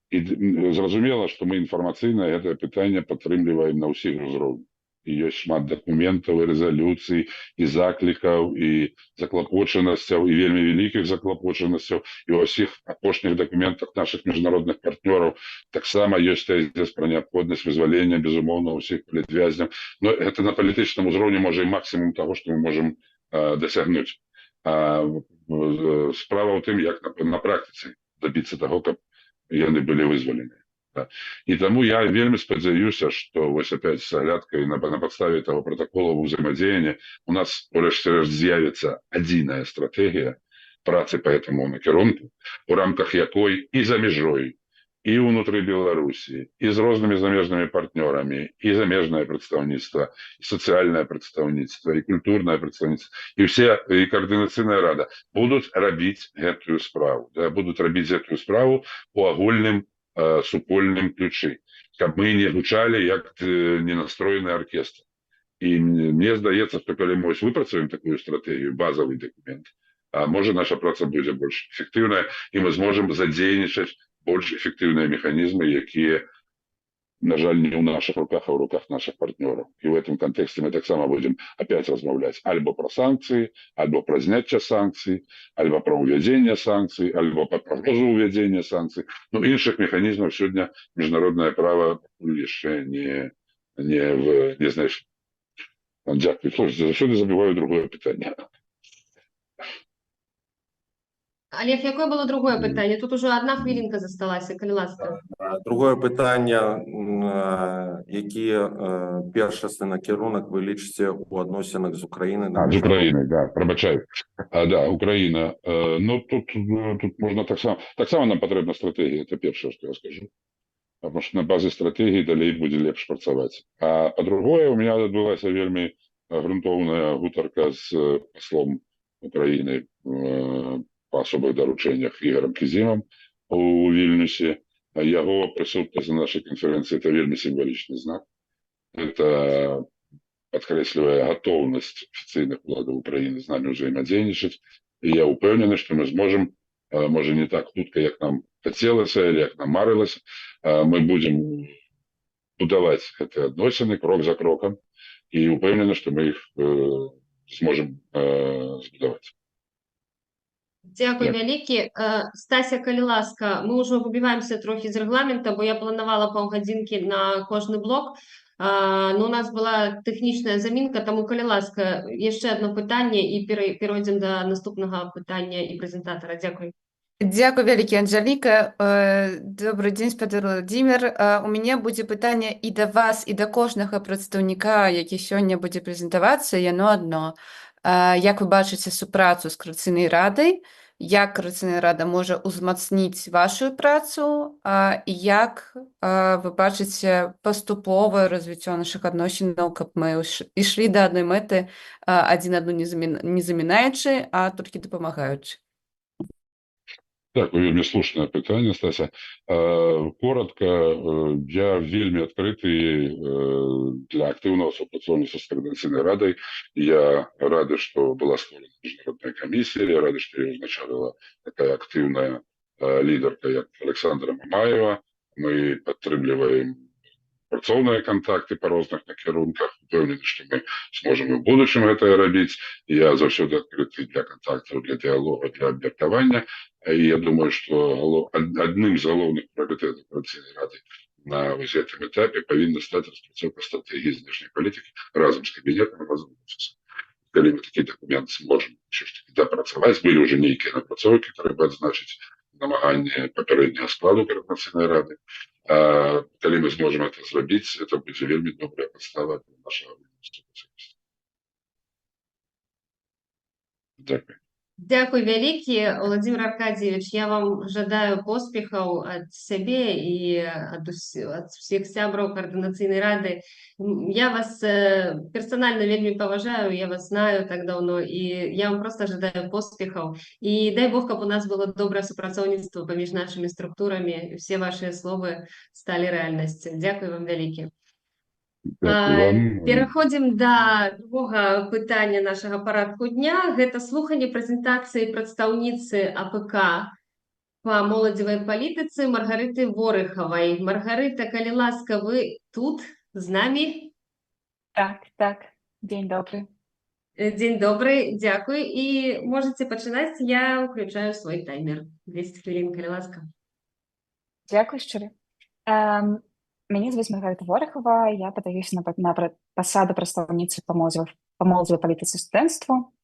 зразумела, что мы информацыйна гэтае пытанне падтрымліваем на ўсіх узроўнях. І ёсць шмат дакументаў, і рэзалюцый, і заклікаў, і заклапочанасцяў, і вельмі вялікіх заклапочанасцяў. І ў ўсіх апошніх дакументах наших міжнародных партнёраў таксама ёсць тэзіс пра неабходнасць вызвалення, безумоўна, ўсіх палітвязняў. Но гэта на палітычным узроўні можа і максімум таго, што мы можам досягнуць. Справа ў тым, як на практыцы дабіцца таго, каб яны былі вызвалены. І таму я вельмі спадзяюся, што вось опять з аглядкай на падставе таго протакола ўзаемадзеяння у нас урэшце рэшт з'явіцца адзіная стратэгія працы по этому накірунку, у рамках якой і за мяжой, і ўнутры Беларусі, і з рознымі замежнымі партнёрамі, і замежнае прадстаўніцтва, і сацыяльнае прадстаўніцтва, і культурнае прадстаўніцтва, і каардынацыйная рада будуць рабіць гэтую справу, будуць рабіць гэтую справу у агульным супольным ключы, каб мы не гучалі як ненастроены аркестр. І мне здаецца, што калі мы выпрацуем такую стратэгію, базовый документ, можа наша праца будзе больш эфектыўная, і мы зможам задзейнічаць больш эфектыўныя механізмы, якія, на жаль, не ў наших руках, а ў руках наших партнёраў. І в этом контексте мы таксама будем опять размаўляць альбо про санкцыі, альбо про зняцце санкцый, альбо про увядзенне санкцый, альбо по прогнозу увядзення санкцый. Ну, іншых механізмаў сёння міжнароднае права яшчэ не знайшло. Дзякуй. Слушайте, заўсёды забываю другое пытанне. Олег, якое было другое пытанне? Тут уже одна хвілінка засталася, калі ласка. Другое пытанне, які першасны накірунак вы лічыце ў адносінах з Украінай? З Украінай, да, прабачаю. Да, Украіна. Ну, тут можна таксама нам патрэбна стратэгія, это першае, што я скажу. Потому что на базе стратегии далей будет лепш працаваць. А по-другое, у меня адбылася вельмі грунтоўная гутарка з паслом Украины по особых даручэннях Ігорем Кізімам у Вільнюсе. Яго прысутнасць на нашай канферэнцыі – это вельмі сімвалічны знак. Это падкрэслівае гатоўнасць афіцыйных уладаў Украіны з намі ўзаемадзейнічаць. І я упэўнены, што мы зможам, можа не так хутка, як нам хацелася, или як нам марылася, мы будем будаваць гэтыя адносіны крок за крокам, і упэўнены, што мы іх зможам збудаваць. Дякую вялікі. Стася, калі ласка, мы ўжо выбіваемся трохі з рэгламента, бо я планавала паўгадзінкі на кожны блок, но у нас была тэхнічная замінка, таму, калі ласка, яшчэ одно пытанне і перайдзем да наступнага пытання і прэзентатара. Дзякуй. Дякую вялікі, Анжеліка. Добрый дзень, спадар Владимир. У мяне будзе пытанне і да вас, і да кожнага прадстаўніка, які сёння будзе прэзентавацца, яно адно. Як вы бачыце супрацу з Коордынацыйнай радай, як Коордынацыйная рада можа ўзмацніць вашу працу, і як вы бачыце паступовае развіццё нашых адносінаў, каб мы ішлі да адной мэты, адзін адну не замінаючы, а толькі дапамагаючы. Так, вельмі слушное пытанне, Стася. Коротко, я вельмі адкрыты для актыўнага супрацоўніцтва з Коордынацыйнай радай. Я рады, што была створена міжнародная камісія, я рады, што яе ўзначаліла такая актыўная лідарка, як Александра Мамаева. Мы падтрымліваем працоўныя контакты по розных накірунках, упэўнены, што мы зможам і ў будучым гэта рабіць. Я заўсёды адкрыты для контактаў, для дыялога, для абмеркавання. І я думаю, што адным з галоўных прыоритетаў Коордынацыйнай рады на гэтым этапе павінна стаць распрацоўка стратэгіі знешняй палітыкі разам з кабінетам, разам з офісам. Калі мы такі дакумент зможам дапрацаваць, былі ўжо нейкія напрацоўкі, трэба адзначыць намаганне папярэдняга складу Коордынацыйнай рады. Калі мы зможам это зрабіць, это будзе вельмі добрая падстава для нашага супрацоўніцтва. Дзякуй. Дякую вялікі, Владимир Аркадьевич. Я вам жадаю поспехаў ад сябе і ад усіх сябраў Коордынацыйнай рады. Я вас персанальна вельмі паважаю, я вас знаю так даўно, і я вам просто жадаю поспехаў. І дай Бог, каб у нас было добрае супрацоўніцтва паміж нашымі структурамі, і ўсе вашыя словы сталі рэальнасцю. Дзякуй вам вялікі. Пераходзім да другога пытання нашага парадку дня. Гэта слуханне прэзентацыі прадстаўніцы АПК па моладзевай палітыцы Маргарыты Ворыхавай. Маргарыта, калі ласка, вы тут з намі? Так. Дзень добры. Дзень добры, дзякуй. І можаце пачынаць, я ўключаю свой таймер. 10 хвілін, калі ласка. Дзякуй шчыра. Мяне зваць Маргарыта Ворыхава, я падаюся на пасаду прадстаўніцы па моладзевай палітыцы студэнцтву.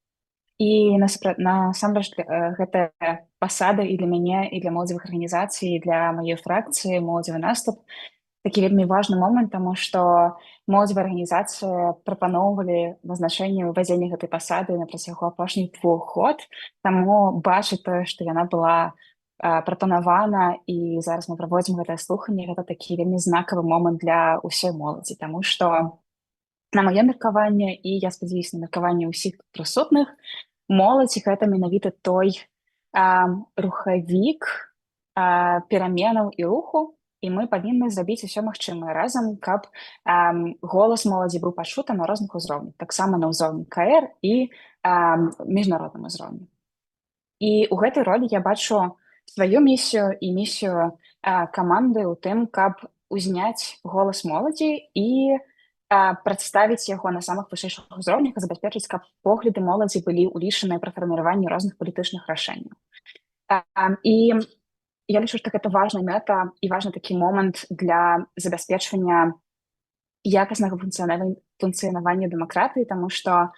І насамрэч гэтая пасада і для мяне, і для моладзевых арганізацый, і для маёй фракцыі моладзевы наступ такі вельмі важны момант, таму што моладзевая арганізацыя прапаноўвалі назначэнне ўвядзення гэтай пасады на працягу апошніх 2 год, таму бачыць тое, што яна была прапанавана, і зараз мы праводзім гэтае слуханне, гэта такі вельмі знакавы момант для ўсёй моладзі, таму што на маё меркаванне, і я спадзяюся на меркаванне ўсіх прысутных, моладзь гэта менавіта той рухавік пераменаў і руху, і мы павінны зрабіць усё магчымае разам, каб голас моладзі быў пачуты на розных узроўнях, таксама на ўзроўні КР і міжнародным узроўні. І ў гэтай ролі я бачу сваю місію і місію каманды ў тым, каб узняць голас моладзі і прадставіць яго на самых вышэйшых узроўнях і забяспечыць, каб погляды моладзі былі ўлічаныя пры фарміраванні розных палітычных рашэнняў. І я лічу, што гэта важная мэта і важны такі момант для забяспечвання якаснага функцыянавання дэмакратыі, таму што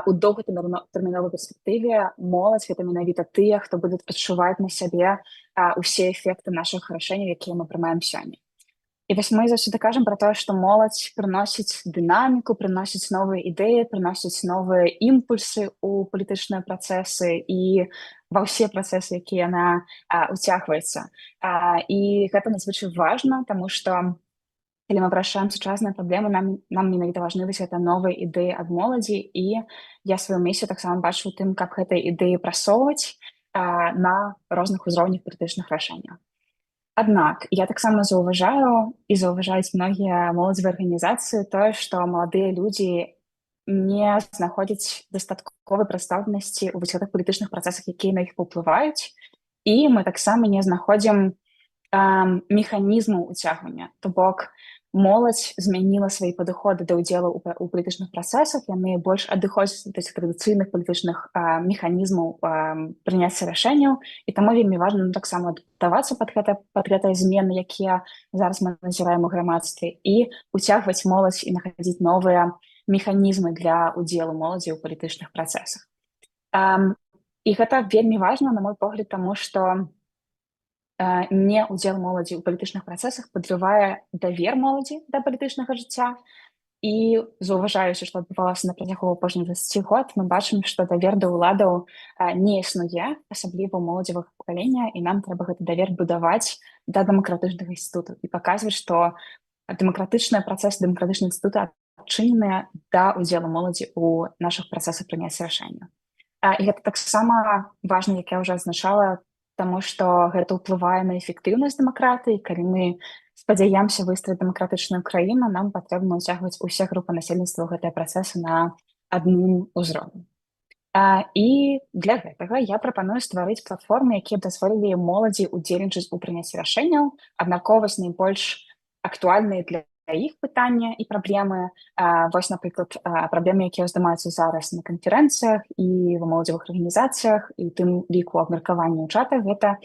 у доўгатэрміновай перспектыве моладзь гэта менавіта тыя, хто будуць адчуваць на сябе ўсе эфекты нашых рашэнняў, якія мы прымаем сёння. І вось мы заўсёды кажам пра тое, што моладзь прыносіць дынаміку, прыносіць новыя ідэі, прыносіць новыя імпульсы ў палітычныя працэсы і ва ўсе працэсы, якія яна ўцягваецца. І гэта надзвычай важна, таму што калі мы вырашаем сучасныя праблемы, нам менавіта важны вось гэта новыя ідэі ад моладзі, і я сваю місію таксама бачу ў тым, каб гэтыя ідэі прасоўваць на розных узроўнях палітычных рашэнняў. Аднак я таксама заўважаю і заўважаюць многія моладзевыя арганізацыі тое, што маладыя людзі не знаходзяць дастатковай прадстаўленасці ў вось гэтых палітычных працэсах, якія на іх паўплываюць, і мы таксама не знаходзім механізму ўцягвання. То бок моладзь змяніла свае падыходы да ўдзелу ў палітычных працэсах, яны больш адыходзяць ад традыцыйных палітычных механізмаў прыняцця рашэнняў, і таму вельмі важна таксама адаптавацца пад гэтыя змены, якія зараз мы назіраем у грамадстве, і ўцягваць моладзь і знаходзіць новыя механізмы для ўдзелу моладзі ў палітычных працэсах. І гэта вельмі важна, на мой погляд, таму што не ўдзел моладзі ў палітычных працэсах падрывае давер моладзі да палітычнага жыцця, і заўважаючы, што адбывалася на працягу апошніх 20 год, мы бачым, што давер да ўладаў не існуе, асабліва ў моладзевых пакалення, і нам трэба гэты давер будаваць да дэмакратычных інстытутаў і паказваць, што дэмакратычныя працэсы, дэмакратычныя інстытуты адчыненыя да ўдзелу моладзі ў нашых працэсах прыняцця рашэнняў. І гэта таксама важна, як я ўжо адзначала, таму што гэта ўплывае на эфектыўнасць дэмакратыі. Калі мы спадзяемся выстроіць дэмакратычную краіну, нам патрэбна ўцягваць усе групы насельніцтва ў гэтыя працэсы на адным узроўні. І для гэтага я прапаную стварыць платформы, якія дазволілі моладзі ўдзельнічаць у прыняцці рашэнняў, абмяркоўваць найбольш актуальныя для іх пытання і праблемы. Вось, напрыклад, праблемы, якія ўздымаюцца зараз на канферэнцыях і ва моладзевых арганізацыях, і ў тым ліку абмеркавання ў чатах, гэта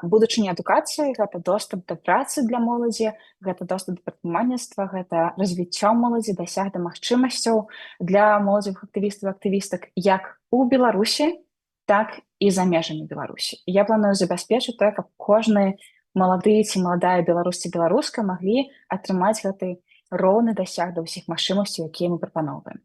будучыня адукацыі, гэта доступ да працы для моладзі, гэта доступ да прадпрымальніцтва, гэта развіццё моладзі, дасяг да магчымасцяў для моладзевых актывістаў і актывістак як у Беларусі, так і за межамі Беларусі. Я планую забяспечыць тое, каб кожны малады ці маладая беларус ці беларуска маглі атрымаць гэты роўны дасяг да ўсіх магчымасцяў, якія мы прапаноўваем.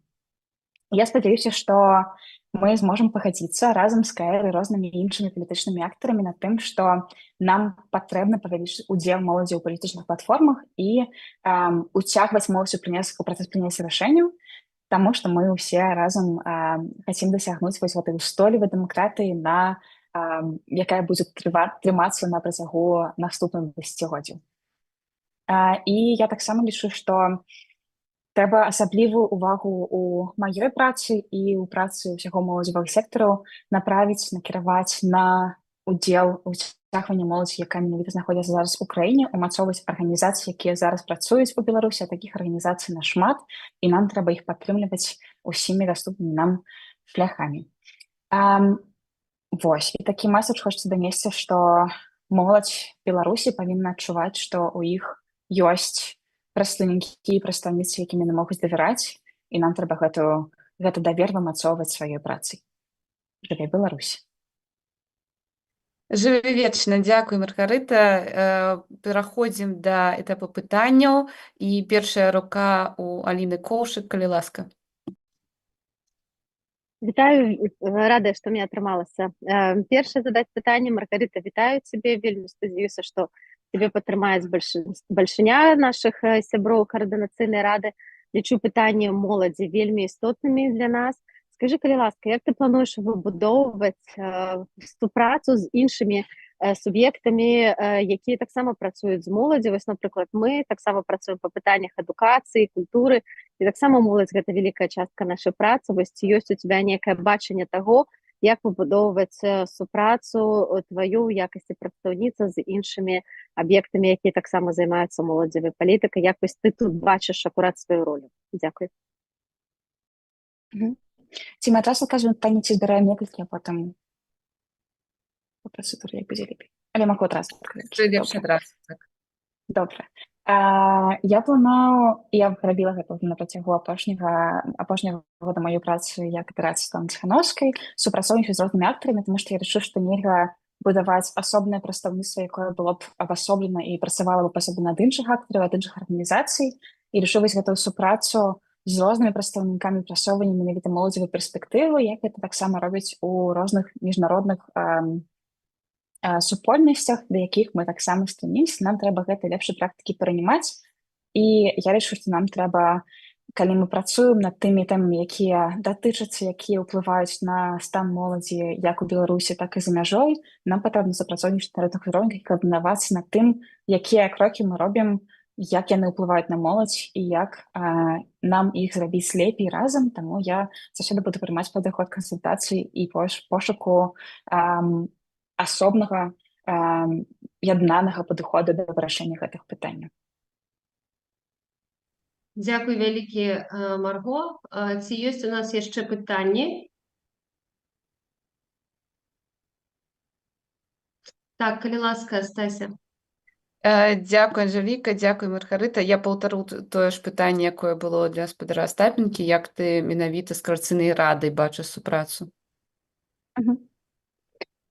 Я спадзяюся, што мы зможам пагадзіцца разам з КР і рознымі іншымі палітычнымі актарамі на тым, што нам патрэбна павялічыць удзел моладзі ў палітычных платформах і уцягваць моладзь у працэс прыняцця рашэнняў, таму што мы ўсе разам хацім дасягнуць вось гэтай устойлівай дэмакратыі, якая будзе трымацца на працягу наступных дзесяцігоддзяў. І я таксама лічу, што трэба асаблівую увагу ў маёй працы і ў працы ўсяго моладзевага сектару накіраваць на удзел у ўцягванні моладзі, якая менавіта знаходзіцца зараз у краіне, умацоўваць арганізацыі, якія зараз працуюць у Беларусі, а такіх арганізацый нашмат, і нам трэба іх падтрымліваць усімі даступнымі нам шляхамі. Вось, і такі месседж хочацца данесці, што моладзь Беларусі павінна адчуваць, што ў іх ёсць прадстаўнікі і прадстаўніцы, якім яны могуць давяраць, і нам трэба гэты давер вымацоўваць сваёй працай. Жыве Беларусь. Жыве вечна, дзякуй, Маргарыта. Пераходзім да этапу пытанняў. І першая рука у Аліны Коўшык, калі ласка. Вітаю, рада, што мне атрымалася. Першае задаць пытанне, Маргарыта, вітаю цябе, вельмі спадзяюся, што цябе падтрымаюць бальшыня нашых сяброў каардынацыйнай рады. Лічу пытанні моладзі вельмі істотнымі для нас. Скажы, калі ласка, як ты плануеш выбудоўваць супрацу з іншымі суб'ектамі, якія таксама працуюць з моладзю? Вось, напрыклад, мы таксама працуем па пытаннях адукацыі, культуры, і таксама моладзь гэта вялікая частка нашай працы. Вось ці ёсць у тебя некае бачанне таго, як выбудоўваць супрацу тваю ў якасці прадстаўніцы з іншымі аб'ектамі, якія таксама займаюцца моладзевай палітыкай? Як вось ты тут бачыш акурат сваю ролю? Дзякуй. Ці мае час адказваць на пытанне, ці збіраем некалькі, а потым по працэдуры, як будзе лепей. Але магу адразу адказаць. Лепш адразу, так. Добра. Я планую, я рабіла гэта на працягу апошняга года маёй працы як аперацыі Светланы Ціхановскай, супрацоўнічаць з рознымі актарамі, тому што я лічу, што нельга будаваць асобнае прадстаўніцтва, якое было б абасоблена і працавала б асоблена ад іншых актараў, ад іншых арганізацый. І лічу вось гэтую супрацу з рознымі прадстаўнікамі прасоўвання менавіта моладзевай перспектывы, як гэта таксама робяць у розных міжнародных супольнасцях, да якіх мы таксама стремімся. Нам трэба гэтай лепшай практыкі перанімаць. І я лічу, што нам трэба, калі мы працуем над тымі тэмамі, якія датычацца, якія ўплываюць на стан моладзі як у Беларусі, так і за мяжой, нам патрэбна супрацоўнічаць на розных узроўнях і каардынавацца над тым, якія крокі мы робім, як яны ўплываюць на моладзь і як нам іх зрабіць лепей разам. Таму я заўсёды буду прымаць падыход кансультацый і пошуку асобнага яднанага падыходу да вырашэння гэтых пытанняў. Дзякуй вялікі, Марго. Ці ёсць у нас яшчэ пытанні? Так, калі ласка, Стася. Дзякуй, Анжеліка, дзякуй, Маргарыта. Я паўтару тое ж пытанне, якое было для гаспадара Астапенкі. Як ты менавіта з Коордынацыйнай радай бачыш супрацу?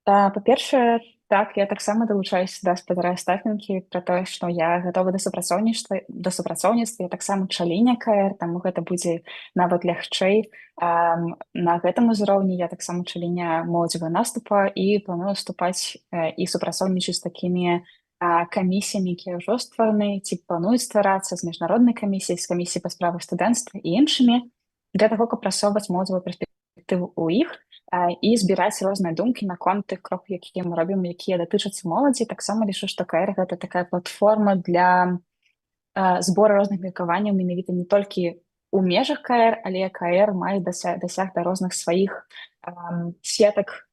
Па-першае, так, я таксама далучаюся да гаспадара Астапенкі пра тое, што я гатова да супрацоўніцтва, я таксама чаліня КР, таму гэта будзе нават лягчэй. На гэтым узроўні я таксама чаліня моладзевага наступа і планую вступаць і супрацоўнічаць з такімі камісіямі, якія ўжо створаны, ці плануюць стварацца, з міжнароднай камісіяй, з камісіяй па справах студэнцтва і іншымі, для таго, каб прасоўваць моладзевую перспектыву ў іх і збіраць розныя думкі наконт тых крокаў, якія мы робім, якія датычацца моладзі. Таксама лічу, што КР гэта такая платформа для збору розных меркаванняў менавіта не толькі у межах КР, але КР мае дасяг да розных сваіх сетак,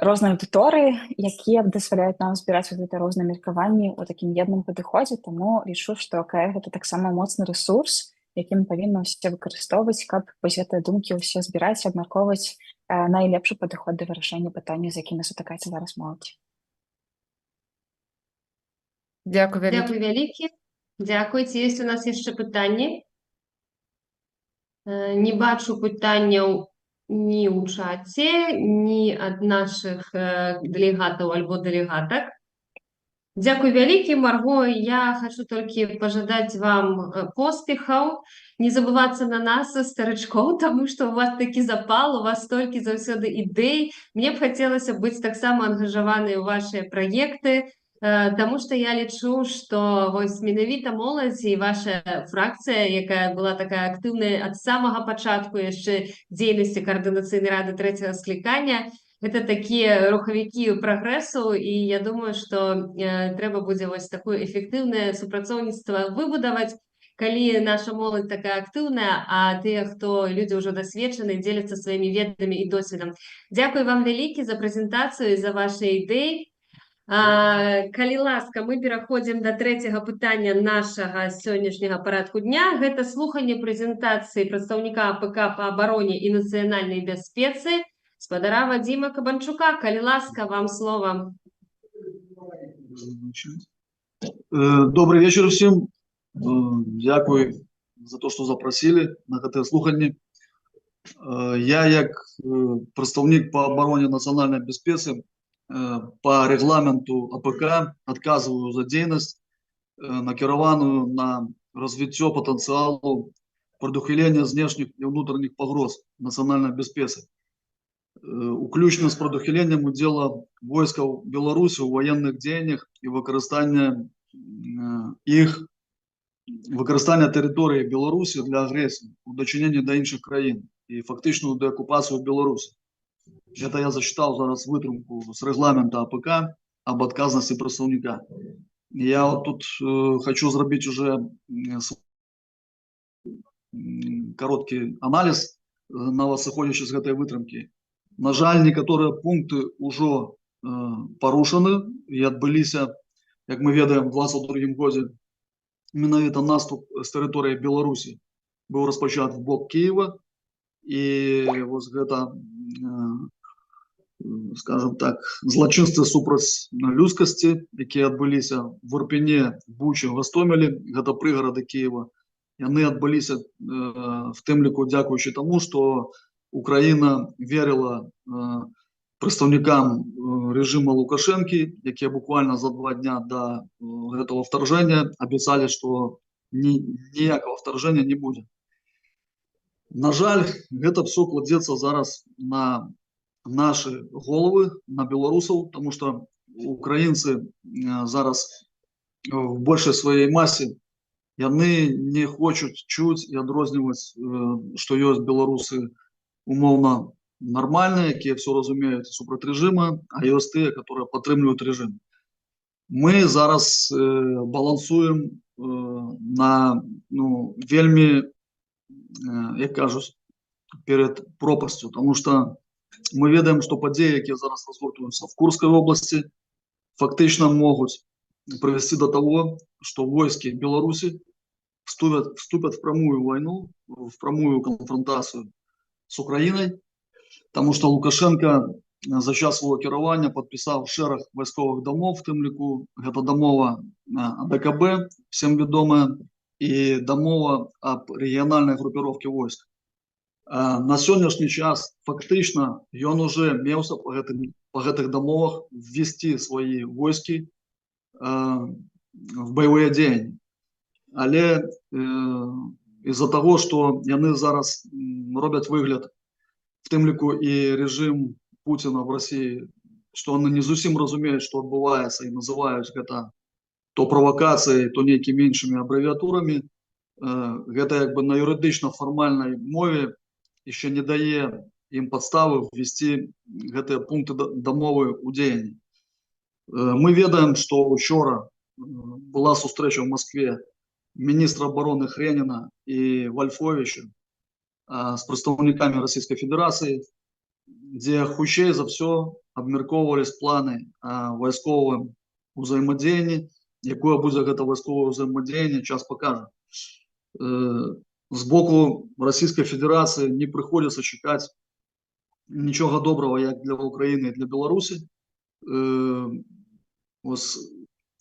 розныя аўдыторыі, якія дазваляюць нам збіраць гэтыя розныя меркаванні ў такім едным падыходзе. Таму лічу, што КР гэта таксама моцны рэсурс, які мы павінны ўсе выкарыстоўваць, каб вось гэтыя думкі ўсе збіраць, абмяркоўваць найлепшы падыход да вырашэння пытанняў, з якімі сутыкаецца зараз моладзь. Дзякуй вялікі. Дзякуй вялікі. Дзякуй. Ці ёсць у нас яшчэ пытанні? Не бачу пытанняў ні ў чаце, ні ад нашых дэлегатаў альбо дэлегатак. Дзякуй вялікі, Марго. Я хочу толькі пажадаць вам поспехаў, не забывацца на нас, старычкоў, таму што у вас такі запал, у вас столькі заўсёды ідэй. Мне б хацелася быць таксама ангажаванай у вашыя праекты, таму што я лічу, што вось менавіта моладзь і ваша фракцыя, якая была такая актыўная ад самага пачатку яшчэ дзейнасці Коордынацыйнай рады трэцяга склікання, гэта такія рухавікі прагрэсу, і я думаю, што трэба будзе вось такое эфектыўнае супрацоўніцтва выбудаваць, калі наша моладзь такая актыўная, а тыя, хто людзі ўжо дасведчаны, дзеляцца сваімі ведамі і досведам. Дзякуй вам вялікі за прэзентацыю і за вашы ідэі. Калі ласка, мы пераходзім да трэцяга пытання нашага сённяшняга парадку дня. Гэта слуханне прэзентацыі прадстаўніка АПК па абароне і нацыянальнай бяспецы, гаспадара Вадзіма Кабанчука. Калі ласка, вам слова. Добрый вечер всем. Дякую за то, что запросили на гэтае слуханне. Я, як представник по обороне национальной безопасности, по регламенту АПК отказываю за деятельность, накерованную на развитие потенциалу предухиления внешних и внутренних погроз национальной безопасности. Уключно з предухиленням удела войскаў Беларусі ў военных дзеяннях і выкарыстання тэрыторыі Беларусі для агрэсіі у дачыненні да іншых краін і фактычную дэакупацыю Беларусі. Это я зачитал зараз вытрымку з рэгламента АПК об отказности представника. Я вот тут хочу зрабіць уже кароткі аналіз навасыходзячы з гэтай вытрымкі. На жаль, некаторыя пункты ўжо парушаны і адбыліся, як мы ведаем, у 2022 годзе менавіта наступ з тэрыторыі Беларусі быў распачат в бок Киева, і вось гэта, скажем так, злачынствы супраць людскасці, якія адбыліся в Ірпені, Бучы, Гастомелі, гэта прыгарады Киева, яны адбыліся в тым ліку дзякуючы таму, што Украина верила представникам режима Лукашенко, якія буквально за 2 дня до этого вторжения обещали, что ніякого вторжения не будет. На жаль, гэта все кладецца зараз на наши головы, на белорусов, потому что украинцы зараз в большей своей массе яны не хочуць чуць і адрозніваць, што ёсць беларусы умоўна нормальные, якія все разумеюць супраць рэжыма, а ёсць тыя, которые падтрымліваюць рэжым. Мы зараз балансуем на вельмі, як кажуць, перед пропастю, потому что мы ведаем, что падзеі, якія зараз разгортваюцца в Курской области, фактычна могуць привести до того, что войски Беларуси вступят в прямую войну, в прямую конфронтацию с Украиной, потому что Лукашенко за час свого кіравання подписав шераг військових домов, в тим ліку гэта домова АДКБ, всем відома, і домова об регіональній групіровці войск. На сённяшні час фактично ён уже меўся по гэтых домовах ввести свої войски в боевые дзеянні. Але из-за того, что яны зараз робят выгляд, в тым ліку і режим Путина в России, что они не зусім разумеют, что отбывается, и называют это то провокацией, то некими іншими аббревиатурами, гэта як бы на юридично-формальной мове еще не дае им подставы ввести гэтыя пункты домовы у дзеянні. Мы ведаем, что учора была сустрэча в Москве министра обороны Хренина и Вольфовича с представниками Российской Федерации, где хутчэй за все абмяркоўвались планы вайсковым узаемадзеянні, якое будзе гэта вайсковае узаемадзеянне, час покажет. С боку Российской Федерации не приходится чекать ничего доброго як для Украины и для Беларуси.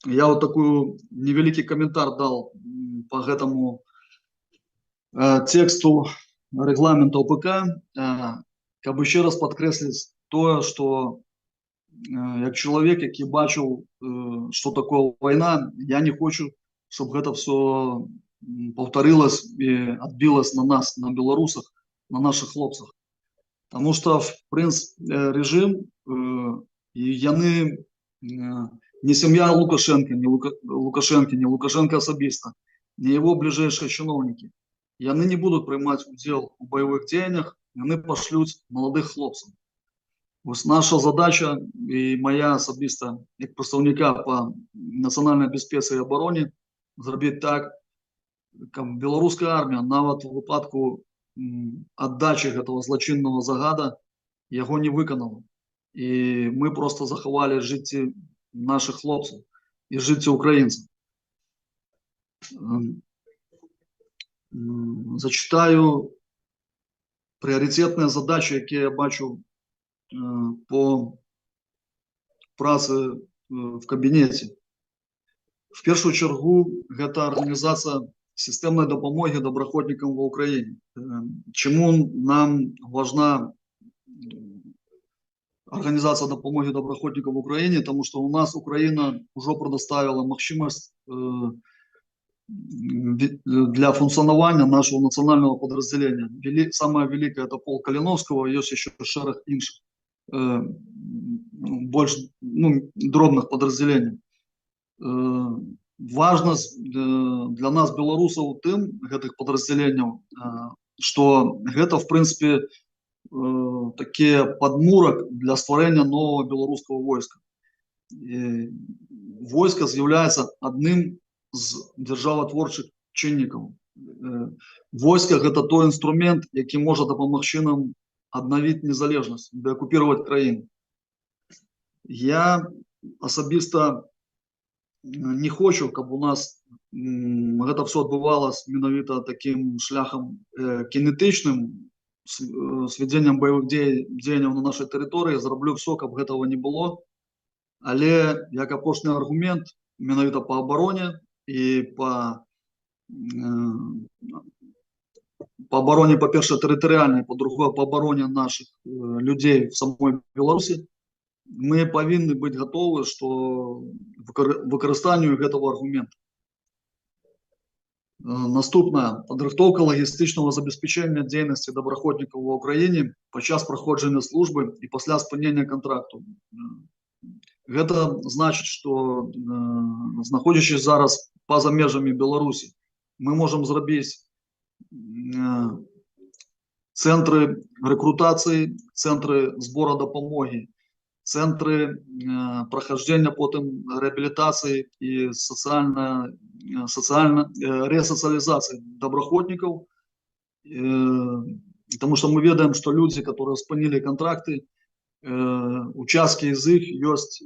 Я вот такую невеликий комментарий дал по этому тексту регламента ОПК, как бы еще раз подкреслить то, что як человек, який бачив, что такое война, я не хочу, чтобы это все повторилось и отбилось на нас, на белорусах, на наших хлопцах. Потому что, в принципе, режим, яны не семья Лукашенко, не Лукашенко особисто, не его ближайшие чиновники. Яны не будут принимать удел в боевых деяниях, яны пошлют молодых хлопцев. Ось наша задача і моя особиста, як представника по національній безпеці і обороні, зробити так, як білоруська армія, навіть у випадку віддачі цього злочинного загада, його не виконала. І ми просто заховали життя наших хлопців і життя українців. Зачитаю пріоритетні задачі, які я бачу по праці в кабінеті. В першу чергу, гэта організація системной допомоги доброходникам в Украине. Чему нам важна организация допомоги доброходникам в Украине? Потому что у нас Украина уже предоставила махчимость для функционирования нашего национального подразделения. Самое великое — это полк Калиновского, есть еще шерах інших, больше дробных подразделений. Важность для нас, белорусов, тем этих подразделений, что это, в принципе, такие подмурок для створения нового белорусского войска. Войско является одним з державотворчих чинників. Войско – это той інструмент, який може допомогти нам відновити незалежність, деокупувати країну. Я особисто не хочу, щоб у нас це все відбувалося менавіта таким шляхом кинетичним, з веденням бойових дій на нашій території. Зроблю все, щоб цього не було. Але як опорний аргумент, менавіта по обороні, и по обороне, по-перше, территориальной, по-другое, по обороне наших людей в самой Беларуси, мы повинны быть готовы, что використанию этого аргумента. Наступне – підготовка логістичного забезпечення діяльності доброходників в Україні під час проходження служби і після спинення контракту. Это значит, что, знаходячись зараз поза межами Беларуси, мы можем зробити центры рекрутации, центры сбора допомоги, центры прохождения потом реабилитации и ресоциализации доброходников, потому что мы ведаем, что люди, которые спинили контракты, участки из их есть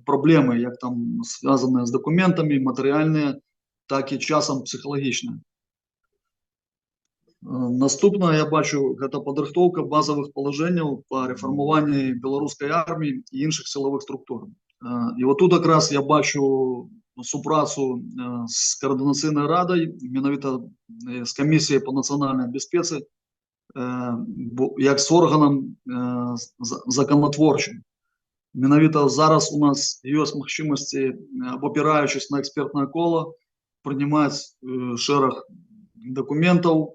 проблемы, як там связанные с документами, материальные, так и часом психологічні. Наступне, я бачу, це підготовка базових положень по реформуванню білоруської армії і інших силових структур. І отут якраз я бачу співпрацю з Координаційною радою, менавіта з Комісією по національній безпеці, як з органом законотворчим. Менавіта зараз у нас є можливості, опираючись на експертне коло, приймати шерах документів,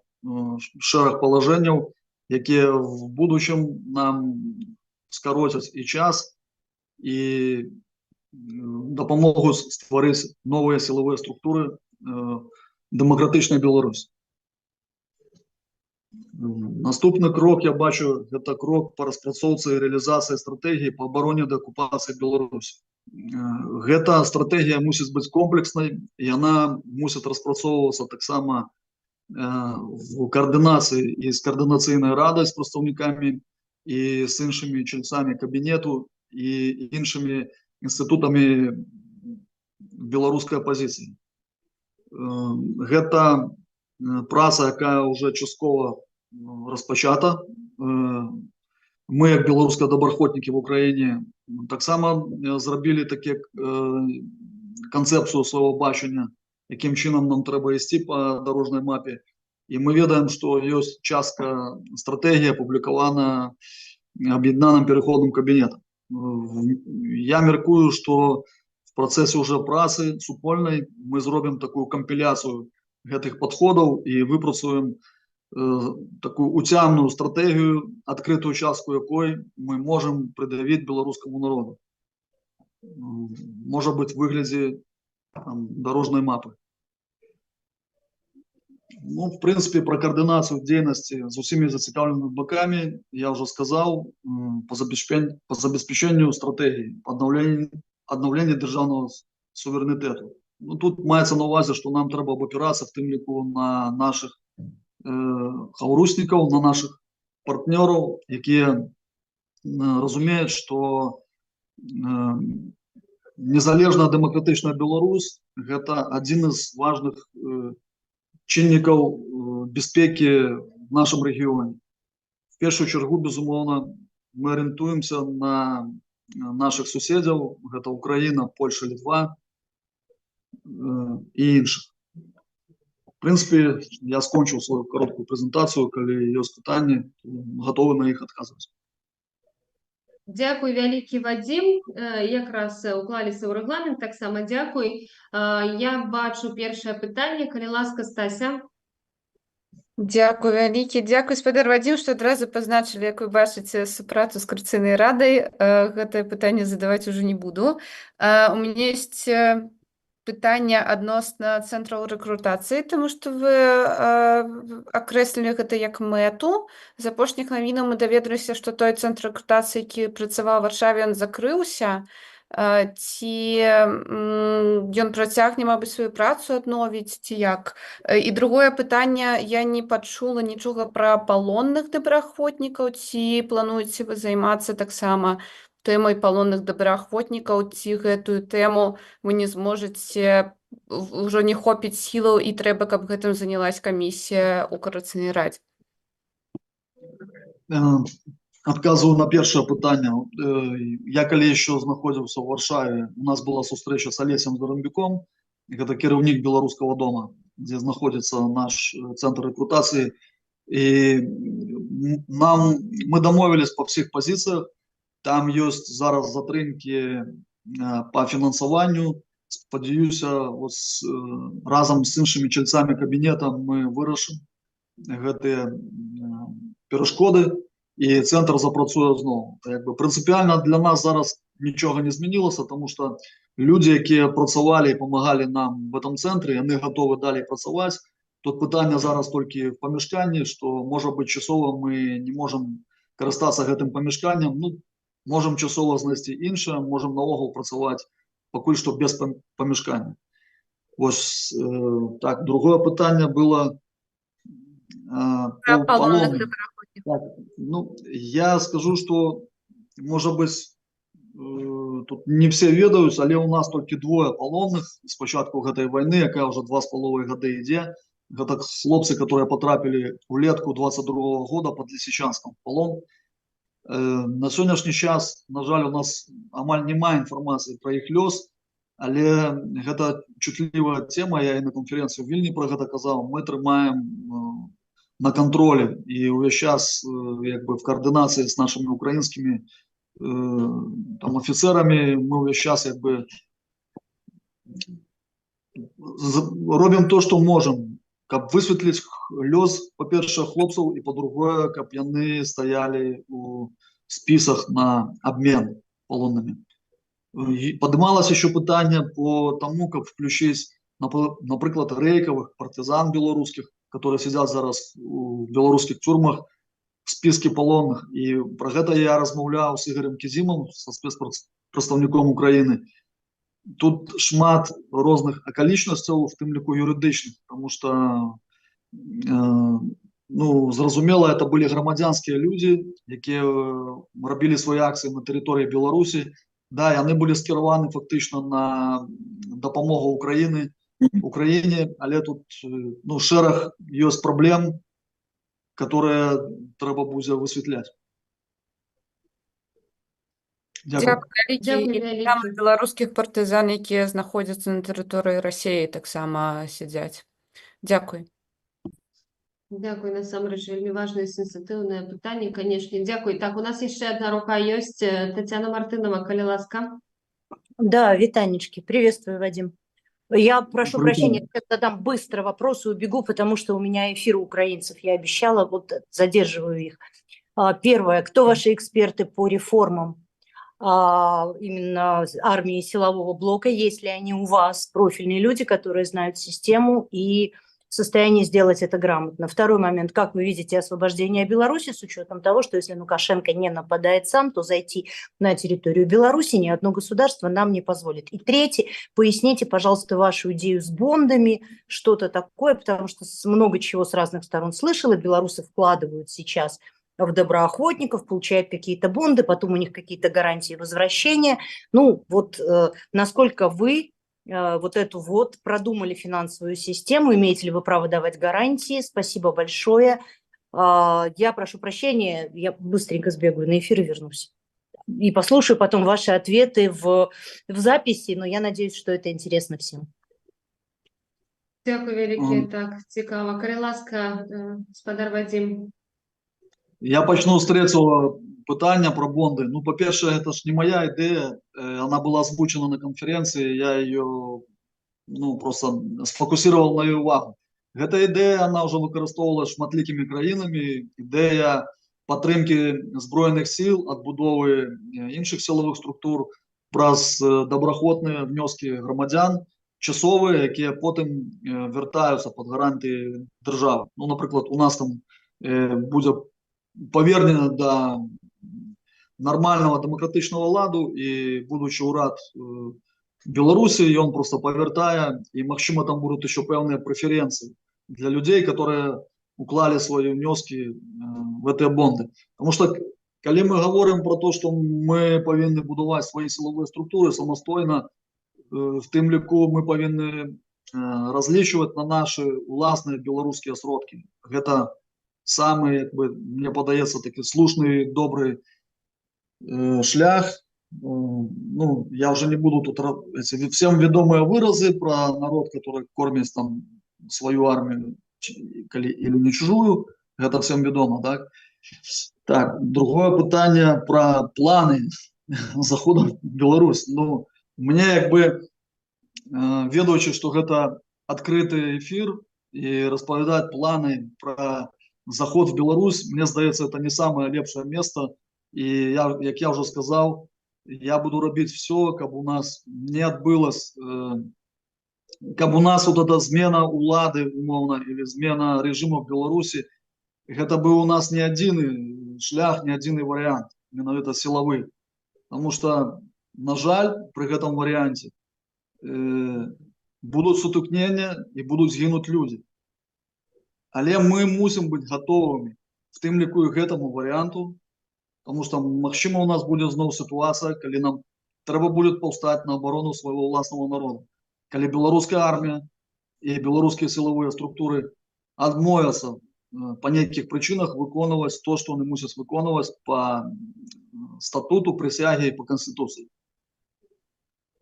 шерах положень, які в будущем нам скоротять і час, і допоможуть створити нові силові структури демократичної Білорусі. Наступний крок, я бачу, це крок по розпрацовці і реалізації стратегії по обороні та окупації Білорусі. Ця стратегія мусить бути комплексною, і вона мусить розпрацовуватися так само в координації і з Координаційною радою, з представниками, і з іншими членами кабінету, і іншими інститутами білоруської опозиції. Це праця, яка вже частково розпочата. Ми, як білоруські доброходники в Україні, так само зробили таку концепцію свого бачення, яким чином нам треба йти по дорожній мапі. І ми ведаємо, що є частка стратегії опублікована Об'єднаним переходним кабінетом. Я міркую, що в процесі вже праці супольної ми зробимо таку компіляцію цих підходів і випрацюємо таку утямну стратегію, відкриту частку якої ми можемо придавити білоруському народу. Може бути в вигляді дорожньої мапи. Ну, в принципі, про координацію діяльності з усіма зацікавленими боками я вже сказав, по забезпеченню стратегії, по відновленню державного суверенітету. Ну, тут мається на увазі, що нам треба опиратися в тим ліку на наших хаврусників, на наших партнерів, які розуміють, що незалежна демократична Білорусь – це один із важливих чинників безпеки в нашому регіоні. В першу чергу, безумовно, ми орієнтуємося на наших сусідів, це Україна, Польща, Литва і інших. принципе, я скончыў свою короткую прэзентацыю, калі ёсць пытанні, гатовы на іх адказваць. Дзякуй вялікі, Вадзім. Якраз уклаліся ў рэгламент, таксама дзякуй. Я бачу першае пытанне, калі ласка, Стася. Дзякуй вялікі. Дзякуй, спадар Вадзім, што адразу пазначылі, як вы бачыце, супрацу з Карцыйнай радай. Гэтае пытанне задаваць ужо не буду. У мяне ёсць пытанне адносна цэнтраў рэкрутацыі, таму што вы акрэслілі гэта як мэту. З апошніх навінаў мы даведаліся, што той цэнтр рэкрутацыі, які працаваў у Варшаве, ён закрыўся. Ці ён працягне, мабыць, сваю працу адновіць, ці як? І другое пытанне, я не пачула нічога пра палонных добраахвотнікаў, ці плануеце вы займацца таксама тэмай палонных добраахвотнікаў, ці гэтую тэму вы не зможаце, ўжо не хопіць сілаў і трэба, каб гэтым занялась камісія ў Карацыйнай радзе? Адказваю на першае пытанне. Я калі яшчэ знаходзіўся ў Варшаве, у нас была сустрэча з Алесем Зарамбюком, гэта кіраўнік беларускага дома, дзе знаходзіцца наш цэнтр рэкрутацыі. І мы дамовились па всіх пазіцыях. Там ёсць зараз затрымкі па фінансаванню. Спадзяюся, разам з іншымі чальцамі кабінета мы вырашым гэтыя перашкоды, і цэнтр запрацуе зноў. Прынцыпіальна для нас зараз нічога не змянілася, тому што людзі, якія працавалі і памагалі нам в этом цэнтры, яны гатовы далей працаваць. Тут пытанне зараз толькі в памяшканні, што, можа быць, часова мы не можам карыстацца гэтым памяшканнем. Можам часова знайсці іншае, можам наогул працаваць пакуль што без памяшкання. Вось так, другое пытанне было Пра палонных добраахвотнікаў. Я скажу, што, можа быць, тут не все ведаюць, але у нас толькі двое палонных з пачатку гэтай вайны, якая ўжо 2,5 гады ідзе. Гэта хлопцы, которые потрапілі улетку 22-го года под Лисичанском в полон. На сённяшні час, на жаль, у нас амаль няма інфармацыі пра іх лёс, але гэта чутлівая тема, я і на канферэнцыі ў Вільні пра гэта казаў. Мы трымаем на кантролі і ўвесь час в координації з нашими українськими офіцерами ми увесь час робимо то, що можемо, каб висвітлити лёс, по-перше, хлопців, і по-друге, каб яны стояли у списах на обмен полонными. Поднималось еще питання по тому, как включить, наприклад, рейковых партизан белорусских, которые сидят зараз у белорусских тюрьмах в списке полонных. И про это я размовлял с Игорем Кизимом, со спецпредставником Украины. Тут шмат розных акалічнасцяў, в тым ліку юридичных, потому что, зразумела, это были громадянские люди, якія робили свои акции на территории Беларуси. Да, яны были скіраваны фактично на допомогу Украине, але тут шэраг ёсць проблем, которые трэба будзе высветляць. Дзякуй вялікі. Там беларускіх партызан, якія знаходзяцца на тэрыторыі Расіі, таксама сядзяць. Дзякуй. Дзякуй, насамрэч, вельмі важнае сенсатыўнае пытанне, канешне. Дзякуй. Так, у нас яшчэ одна рука ёсць. Тетяна Мартынова, калі ласка. Да, витанечки. Приветствую, Вадим. Я прошу прощения, я задам быстро вопрос и убегу, потому что у меня эфир у украинцев. Я обещала, задерживаю их. Первое. Кто ваши эксперты по реформам именно армии и силового блока? Есть ли они у вас, профильные люди, которые знают систему и в состоянии сделать это грамотно? Второй момент. Как вы видите освобождение Беларуси с учетом того, что если Лукашенко не нападает сам, то зайти на территорию Беларуси ни одно государство нам не позволит? И третий. Поясните, пожалуйста, вашу идею с бондами, что-то такое, потому что много чего с разных сторон слышала. Белорусы вкладывают сейчас в доброохотников, получают какие-то бонды, потом у них какие-то гарантии возвращения. Насколько вы эту продумали финансовую систему, имеете ли вы право давать гарантии? Спасибо большое. Я прошу прощения, я быстренько сбегаю на эфир и вернусь. И послушаю потом ваши ответы в записи, но я надеюсь, что это интересно всем. Дякую велике, так цікаво. Калі ласка, гаспадар Вадим. Я почну з третього питання про бонди. Ну, по-перше, це ж не моя ідея, вона була озвучена на конференції, я її просто сфокусував на її увагу. Гэта ідэя, вона вже використовувалася шматлікими країнами, ідея підтримки Збройних сил, відбудови інших силових структур, праз доброохотні внески громадян, часові, які потім вертаються під гарантії держави. Ну, наприклад, у нас там буде повернення до нормального демократичного ладу, і будучи уряд Білорусі, він просто повертає, і, можливо, там будуть ще певні преференції для людей, які уклали свої внески в ці бонди. Тому що, коли ми говоримо про те, що ми повинні будувати свої силові структури самостійно, в тим ліку ми повинні розлічувати на наші власні білоруські осередки. Це саме, якби, мені подається, такий слушний, добрий шлях. Ну, я уже не буду тут эти всем ведомые выразы про народ, который кормит там свою армию или не чужую, это всем ведомо, так? Так, другое питание про планы захода в Беларусь. Ну, мне якби ведаючи, что это открытый эфир и расповедать планы про заход в Беларусь, мне здається, это не самое лепшее место. И я, як я уже сказал, я буду робити все, каб у нас не відбулось, каб у нас вот эта змена улады, умовно, или змена режиму в Беларуси, это был у нас не один шлях, не один вариант, именно это силовый. Потому что, на жаль, при этом варианте будут сутыкнения и будут згинуть люди. Але мы мусим быть готовыми в тым ліку і к этому варианту, тому що, можливо, у нас буде знову ситуація, коли нам треба буде повстати на оборону свого власного народу. Коли білоруська армія і білоруські силові структури відмовляться по деяких причинах виконувати те, що вони мусять виконувати по статуту, присяги і по Конституції.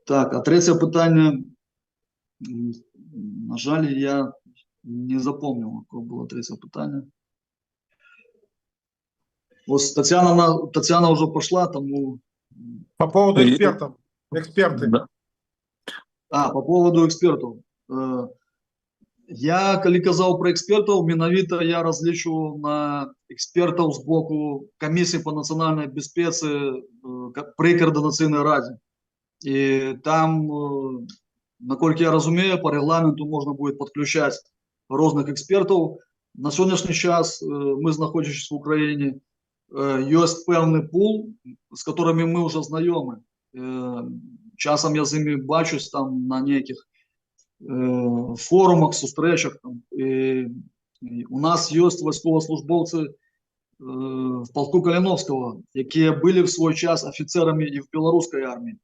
Так, а третє питання, на жаль, я не запомнив, яке було третє питання. Вот Татьяна уже пошла, тому... По поводу экспертов. Эксперты. Да. По поводу экспертов. Я, коли казав про експертів, менавіта я розлічував на експертів з боку Комісії по національній безпеці при Координаційній раді. І там, наскільки я розумію, по регламенту можна буде підключати різних експертів. На сьогоднішній час ми, знаходячись в Україні, есть певний пул, з якими ми вже знайомі. Часом я з ними бачусь там на деяких форумах, зустрічах. У нас є військовослужбовці в полку Калиновського, які були в свій час офіцерами і в білоруській армії.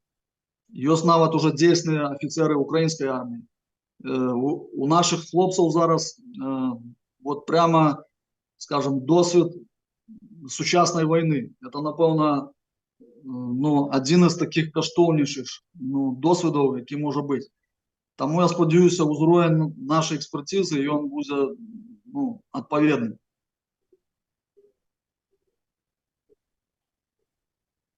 Є навіть уже дійсні офіцери української армії. У наших хлопців зараз от прямо, скажімо, досвід сучасної війни. Це, напевно, один із таких коштовніших досвідів, який може бути. Тому я сподіваюся, узровень нашої експертизи, і він буде відповідний.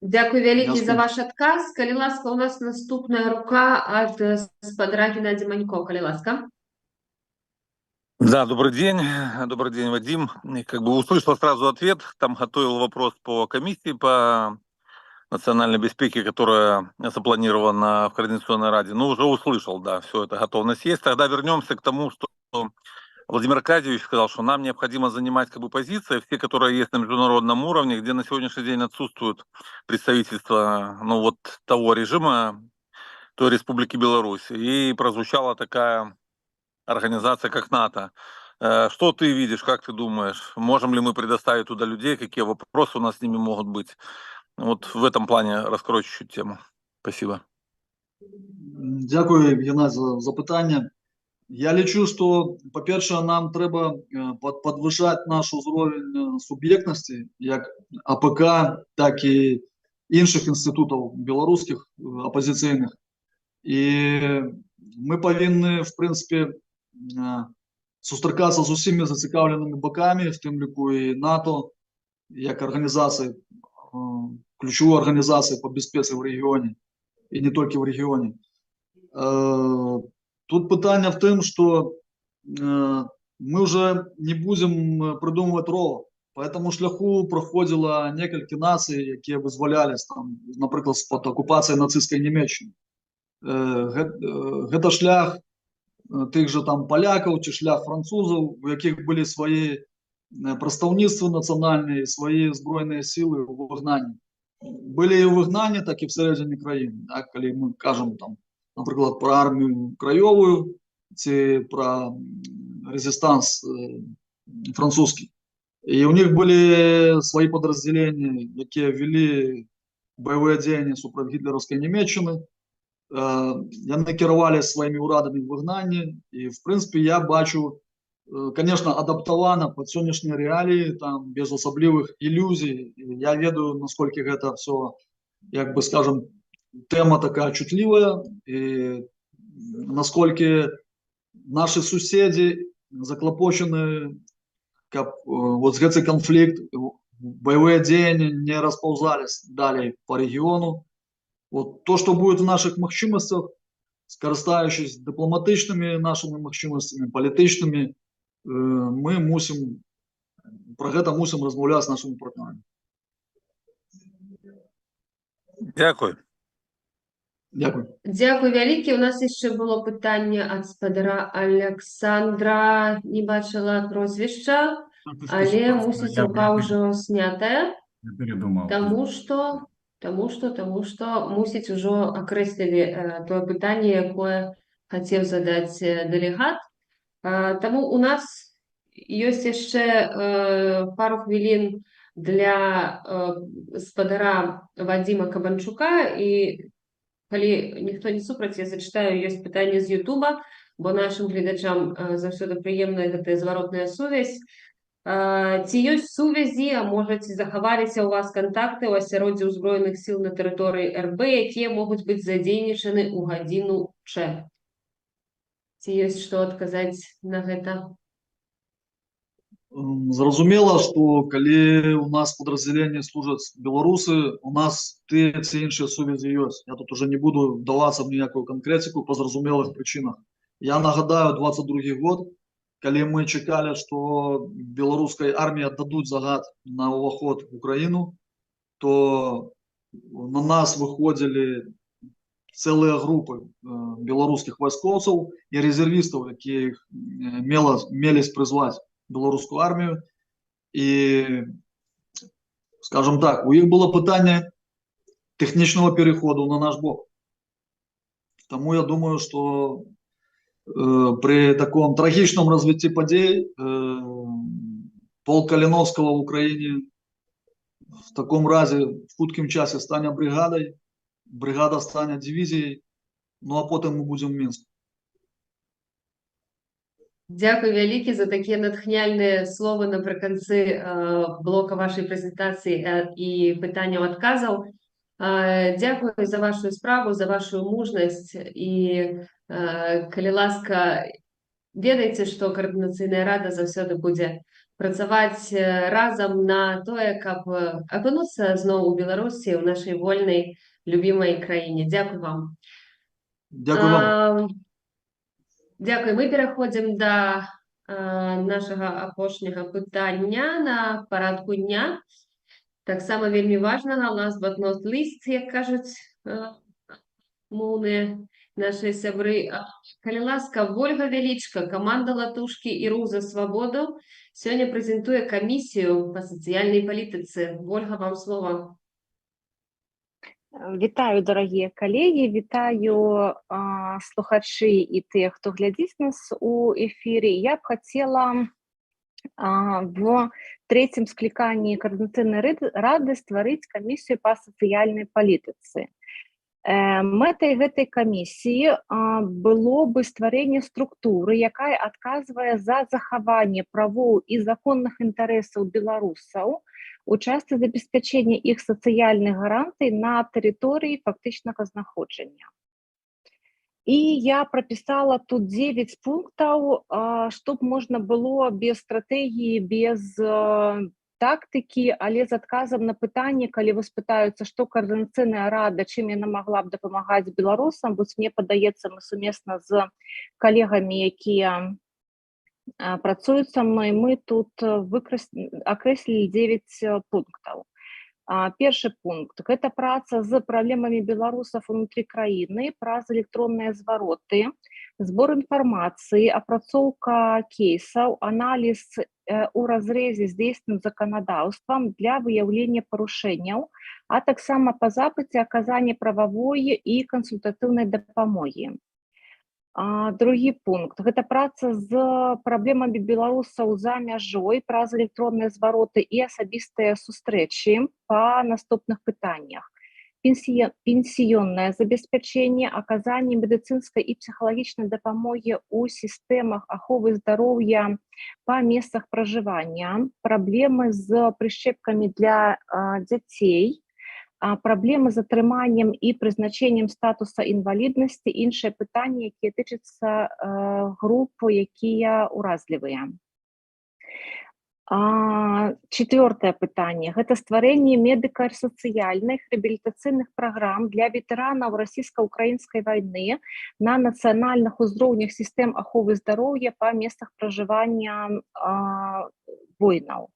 Дякую велике за ваш отказ. Калі ласка, у нас наступная рука от гаспадара Геннадия Манько. Калі ласка. Да, добрый день, Вадим. Как бы услышал сразу ответ, там готовил вопрос по комиссии по национальной безопасности, которая запланирована в Координационной раде. Ну, уже услышал, да, все это, готовность есть. Тогда вернемся к тому, что Владимир Аркадьевич сказал, что нам необходимо занимать как бы позиции, все, которые есть на международном уровне, где на сегодняшний день отсутствует представительство, того режима, той Республики Беларусь. И прозвучала такая организация, как НАТО. Что ты видишь, как ты думаешь? Можем ли мы предоставить туда людей? Какие вопросы у нас с ними могут быть? Вот в этом плане раскрой чуть-чуть тему. Спасибо. Дякую, Геннадій, за запитання. Я лічу, що, по-перше, нам треба підвищати наш узровень суб'єктності, як АПК, так і інших інститутів білоруських опозиційних. І ми повинні, в принципі, сустракацца з усімі зацікавленымі бакамі, в тым ліку і НАТО, як арганізацыі, ключовой организации по безпецы в регионе, и не только в регионе. Тут питання в тем, что мы уже не будем придумывать ровно. По этому шляху проходило некалькі наций, які визволялись, там, наприклад, з-під окупації нацистської Німеччини. Гэта шлях тих же там поляків чи шлях французів, у яких були свої представництва національні, свої збройні сили у вигнанні. Були і у вигнанні, так і всередині країни. Так, коли ми кажемо, там, наприклад, про армію краєву, чи про резистанс французький. И у них были свои подразделения, которые вели боевые действия супротив гитлеровской Немеччины. Яны керовали своими урадами в вигнанні. И, в принципе, я бачу, конечно, адаптовано под сьогоднішні реалії, там, без особливих ілюзій. Я ведаю, насколько это все, як би, скажем, тема така чутлива, и насколько наши соседи заклопочены, как вот гэты конфликт, боевые действия не расползались далее по региону. Вот то, что будет в наших махчимостях, скористаючись дипломатичными нашими махчимостями, політичними, мы мусим, про это мусим размовлять с нашими партнерами. Дякую. Дякую. Дякую вялікі. У нас ще було питання ад спадара Александра. Не бачила прозвища, але мусить рука вже снята. Я передумал. Тому що мусить уже окреслили то питання, яке хотів задати делегат. Тому у нас є ще пару хвилин для спадара Вадима Кабанчука, і коли ніхто не супраць, я зачитаю, ёсць пытанне з Ютуба, бо нашим гледачам заўсёды прыемна гэтая зваротная сувязь. Ці ёсць сувязі, а можа, ці захаваліся ў вас кантакты ў асяроддзі ўзброеных сіл на тэрыторыі РБ, якія могуць быць задзейнічаны ў гадзіну Ч? Ці ёсць што адказаць на гэта? Зразумела, что коли у нас подразделения служат белорусы, у нас те ці іншыя сувязі ёсць. Я тут уже не буду вдаваться в ніякую конкретику по зразумелых причинах. Я нагадаю 22 год, коли мы чекали, что белорусской армии отдадут загад на уваход в Украину, то на нас выходили целые группы белорусских войсковцев и резервистов, якія мелись призвать белорусскую армию. И, скажем так, у них было питание технічного переходу на наш бок. Тому я думаю, что при таком трагичном развитии подей полк Калиновского в Украине в таком разе в хуткім часе стане бригадой, бригада стане дивизией, ну а потом мы будем в Минску. Дякую вялікі за такія натхняльныя словы напрыканцы блока вашай прэзентацыі і пытанняў адказаў. Дякую за вашу справу, за вашу мужнасць і, калі ласка, ведайце, што Каардынацыйная рада заўсёды будзе працаваць разам на тое, каб апынуцца зноў у Беларусі, у нашай вольнай, любімай краіне. Дзякую вам. Дякую вам. Дякую. Мы пераходзім да нашага апошняга пытання на парадку дня. Таксама вельмі важнага, last but not least, як кажуць моўныя нашыя сябры. Калі ласка, Вольга Вялічка, каманда Латушкі і Рух за свабоду сёння прэзентуе камісію па сацыяльнай палітыцы. Вольга, вам слова. Вітаю, дарагія калегі, вітаю слухачы і тых, хто глядзіць нас у эфіры. Я б хацела в трэцім скліканні Каардынацыйнай рады стварыць камісію па сацыяльнай палітыцы. Мэтай гэтай камісіі было бы стварэнне структуры, якая адказвае за захаванне правоў і законных інтарэсаў беларусаў у частцы забеспячэння іх сацыяльных гарантый на тэрыторыі фактычнага знаходжання. І я прапісала тут 9 пунктаў, чтоб можна было без стратэгіі, без тактыкі, але з адказам на пытанне, калі вас пытаюцца, што каардынацыйная рада, чым яна магла б дапамагаць беларусам, вось мне падаецца, мы сумесна з калегамі, якія працуюць са мной, мы тут акрэслілі 9 пунктаў. Першы пункт – гэта праца з праблемамі беларусаў унутры краіны праз электронныя звароты, збор інфармацыі, апрацоўка кейсаў, аналіз у разрэзе з дзейсным заканадаўствам для выяўлення парушэнняў, а таксама па запыце аказання прававой і кансультатыўнай дапамогі. Другі пункт – гэта праца з праблемамі беларусаў за мяжой праз электронныя звароты і асабістыя сустрэчы па наступных пытаннях. Пенсіённае забеспячэнне, аказанне медыцынскай і псіхалагічнай дапамогі ў сістэмах аховы здароўя па месцах пражывання, праблемы з прышчэпкамі для дзяцей, праблемы з атрыманнем і прызначэннем статуса інваліднасці, іншыя пытанні, якія тычацца груп, якія ўразлівыя. Чацвёртае пытанне – гэта стварэнне медыка-сацыяльных рэабілітацыйных праграм для ветэранаў расійска-ўкраінскай вайны на нацыянальных узроўнях сістэм аховы здароўя па месцах пражывання воінаў.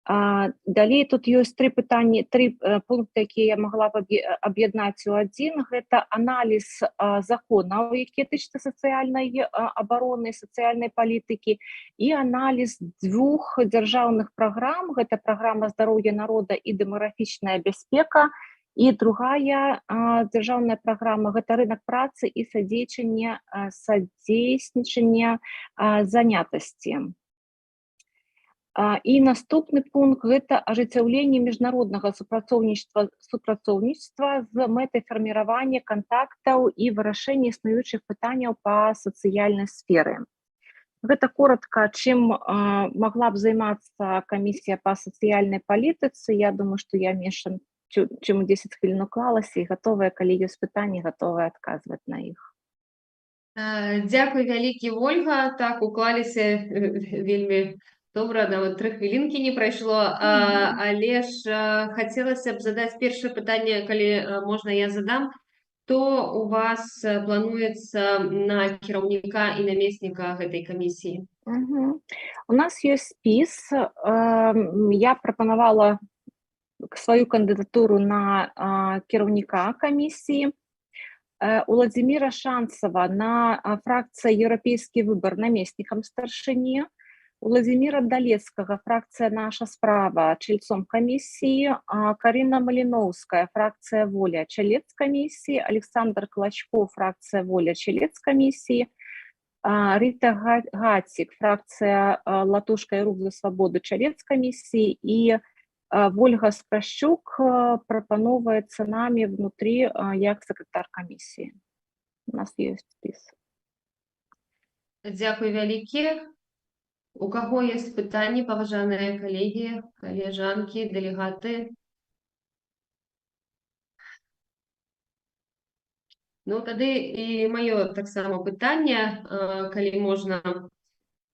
Далей тут ёсць тры пункты, якія я магла б аб'яднаць у адзін. Гэта аналіз законаў, якія тычацца сацыяльнай абароны, сацыяльнай палітыкі, і аналіз 2 дзяржаўных праграм. Гэта праграма здароўя народа і дэмаграфічная бяспека. І другая дзяржаўная праграма – гэта рынак працы і садзейнічанне занятасці. І наступны пункт – гэта ажыццяўленне міжнароднага супрацоўніцтва з мэтай фарміравання кантактаў і вырашэння існуючых пытанняў па сацыяльнай сферы. Гэта коротка, чым могла б займацца камісія па сацыяльнай палітыцы. Я думаю, што я менш чым 10 хвілін уклалася і гатовая, калі ёсць пытанні, гатовая адказваць на іх. Дзякуй вялікі, Ольга. Так, уклаліся вельмі добра, нават 3 хвілінкі не прайшло, але ж хацелася б задаць першае пытанне, калі можна я задам. Хто у вас плануецца на кіраўніка і намесніка гэтай камісіі? У нас ёсць спіс. Я прапанавала сваю кандыдатуру на кіраўніка камісіі. Уладзіміра Шанцава на фракцыя «Еўрапейскі выбар» намеснікам старшыні. Владимира Далецкага, фракция «Наша справа», чельцом комиссии, Карина Малиновская, фракция «Воля», челец комиссии, Александр Клочков, фракция «Воля», челец комиссии, Рита Гатик, фракция «Латушка и рух за свободу», челец комиссии, и Вольга Спращук пропановывается нами внутри як секретарь комиссии. У нас есть список. Дякую вялікі. У каго есть пытанні, паважаныя калегі, калежанкі, дэлегаты? Ну, тады і маё таксама пытанне, калі можна.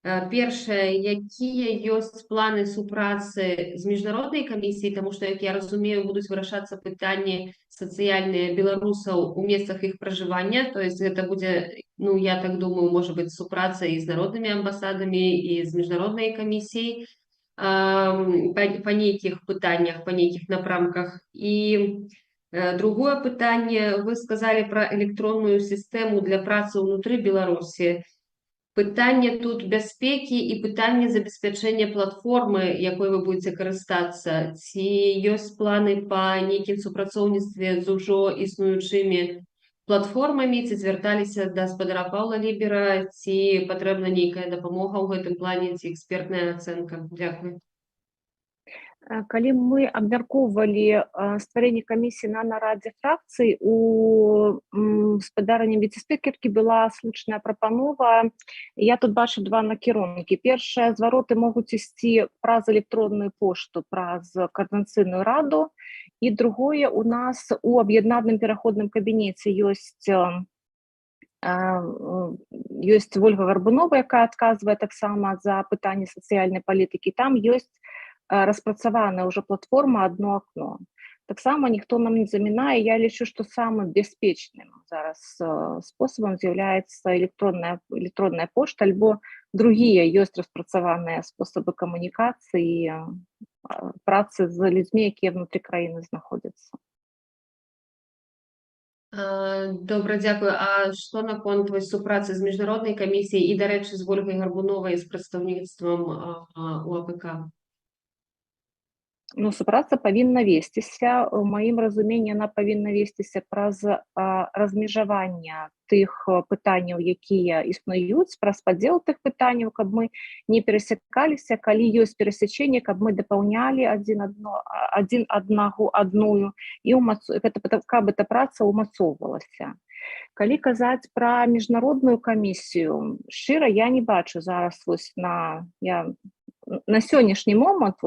Першае, якія ёсць планы супрацы з міжнароднай камісіяй, таму што, як я разумею, будуць вырашацца пытанні сацыяльныя беларусаў у месцах іх пражывання, то есть гэта будзе, ну, я так думаю, можа быць супраца і з народнымі амбасадамі, і з міжнароднай камісіяй па нейкіх пытаннях, па нейкіх напрамках. І другое пытанне, вы сказалі пра электронную сістэму для працы ўнутры Беларусі. Пытанне тут бяспекі і пытанне забеспячэння платформы, якой вы будете карыстацца. Ці ёсць планы па нейкім супрацоўніцтве з ужо існуючымі платформамі, ці звярталіся да спадара Паўла Лібера, ці патрэбна нейкая дапамога ў гэтым плане, ці экспертная ацэнка? Дзякуй. Калі мы абмяркоўвалі стварэнне камісіі на нарадзе фракцый, у спадарні віцэ-спікеркі была слушная прапанова. Я тут бачу два накірункі. Першае, звароты могуць ісці праз электронную пошту, праз коордынацыйную раду. І другое, у нас у аб'яднаным пераходным кабінеце ёсць Ёсць Ольга Гарбунова, якая адказвае таксама за пытанні сацыяльнай палітыкі. Там ёсць распрацаваная ўжо платформа «Одно окно». Таксама ніхто нам не замінае. Я лічу, што самым бяспечным зараз спосабам з'яўляецца электронная пошта, альбо другія ёсць распрацаваныя спосабы камунікацыі, працы з людзьмі, якія внутры краіны знаходзяцца. Добра, дзякую. А што наконт супрацы з міжнароднай камісіяй і, дарэчы, з Ольгай Гарбуновай, з прадстаўніцтвам УАПК? Ну, супраца павінна весціся. У маім разуменні яна павінна весціся праз размежаванне тых пытанняў, якія існуюць, праз падзел тых пытанняў, каб мы не перасякаліся, калі ёсць перасячэнне, каб мы дапаўнялі адзін адную, і каб эта праца ўмацоўвалася. Калі казаць пра міжнародную камісію, шчыра, я не бачу зараз на сённяшні момант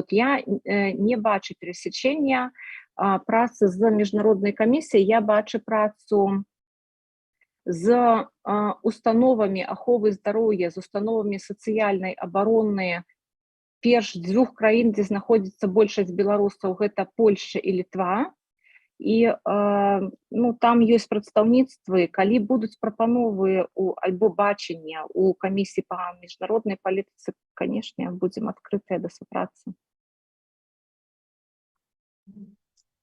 я не бачу перасячэння працы з міжнароднай камісіяй, я бачу працу з установамі аховы здароўя, з установамі сацыяльнай абароны перш дзвюх краін, дзе знаходзіцца большасць беларусаў, гэта Польшча і Літва. І там ёсць прадстаўніцтвы, калі будуць прапановы альбо бачання ў камісіі па міжнароднай палітыцы, канешне, будзем адкрытыя да супрацы.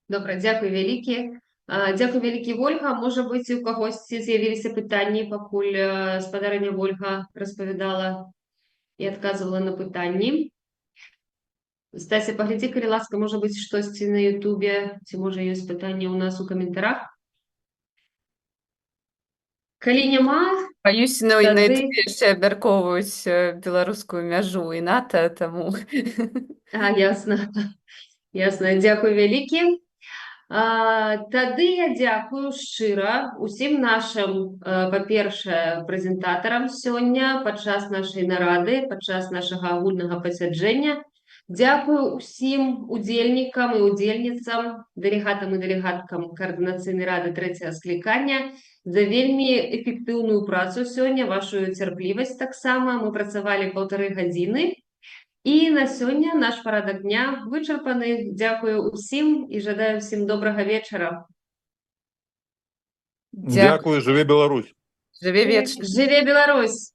Добра, дзякуй вялікі. Дзякуй вялікі, Ольга. Можа быць, у кагосьці з'явіліся пытанні, пакуль спадарыня Ольга распавядала і адказвала на пытанні. Стася, паглядзі, калі ласка, можа быць, штосьці на Ютубе, ці можа ёсць пытанні ў нас у каментарах. Калі няма, Боюсь, на тады... Ютубе яшчэ абмяркоўваюць беларускую мяжу і НАТО, таму... Ясна. Ясна, дзякуй вялікі. Тады я дзякую шчыра усім нашым, па-першае, прэзентатарам сёння, падчас нашай нарады, падчас нашага агульнага пасяджэння. Дзякую усім удзельнікам і удзельніцам, дэлегатам і дэлегаткам Каардынацыйнай рады трэцяга склікання за вельмі эфектыўную працу сёння, вашу цярплівасць таксама. Мы працавалі 1,5 гадзіны. І на сёння наш парадак дня вычарпаны. Дзякую усім і жадаю всім добрага вечара. Дзякую, жыве Беларусь! Жыве вечна! Жыве Беларусь!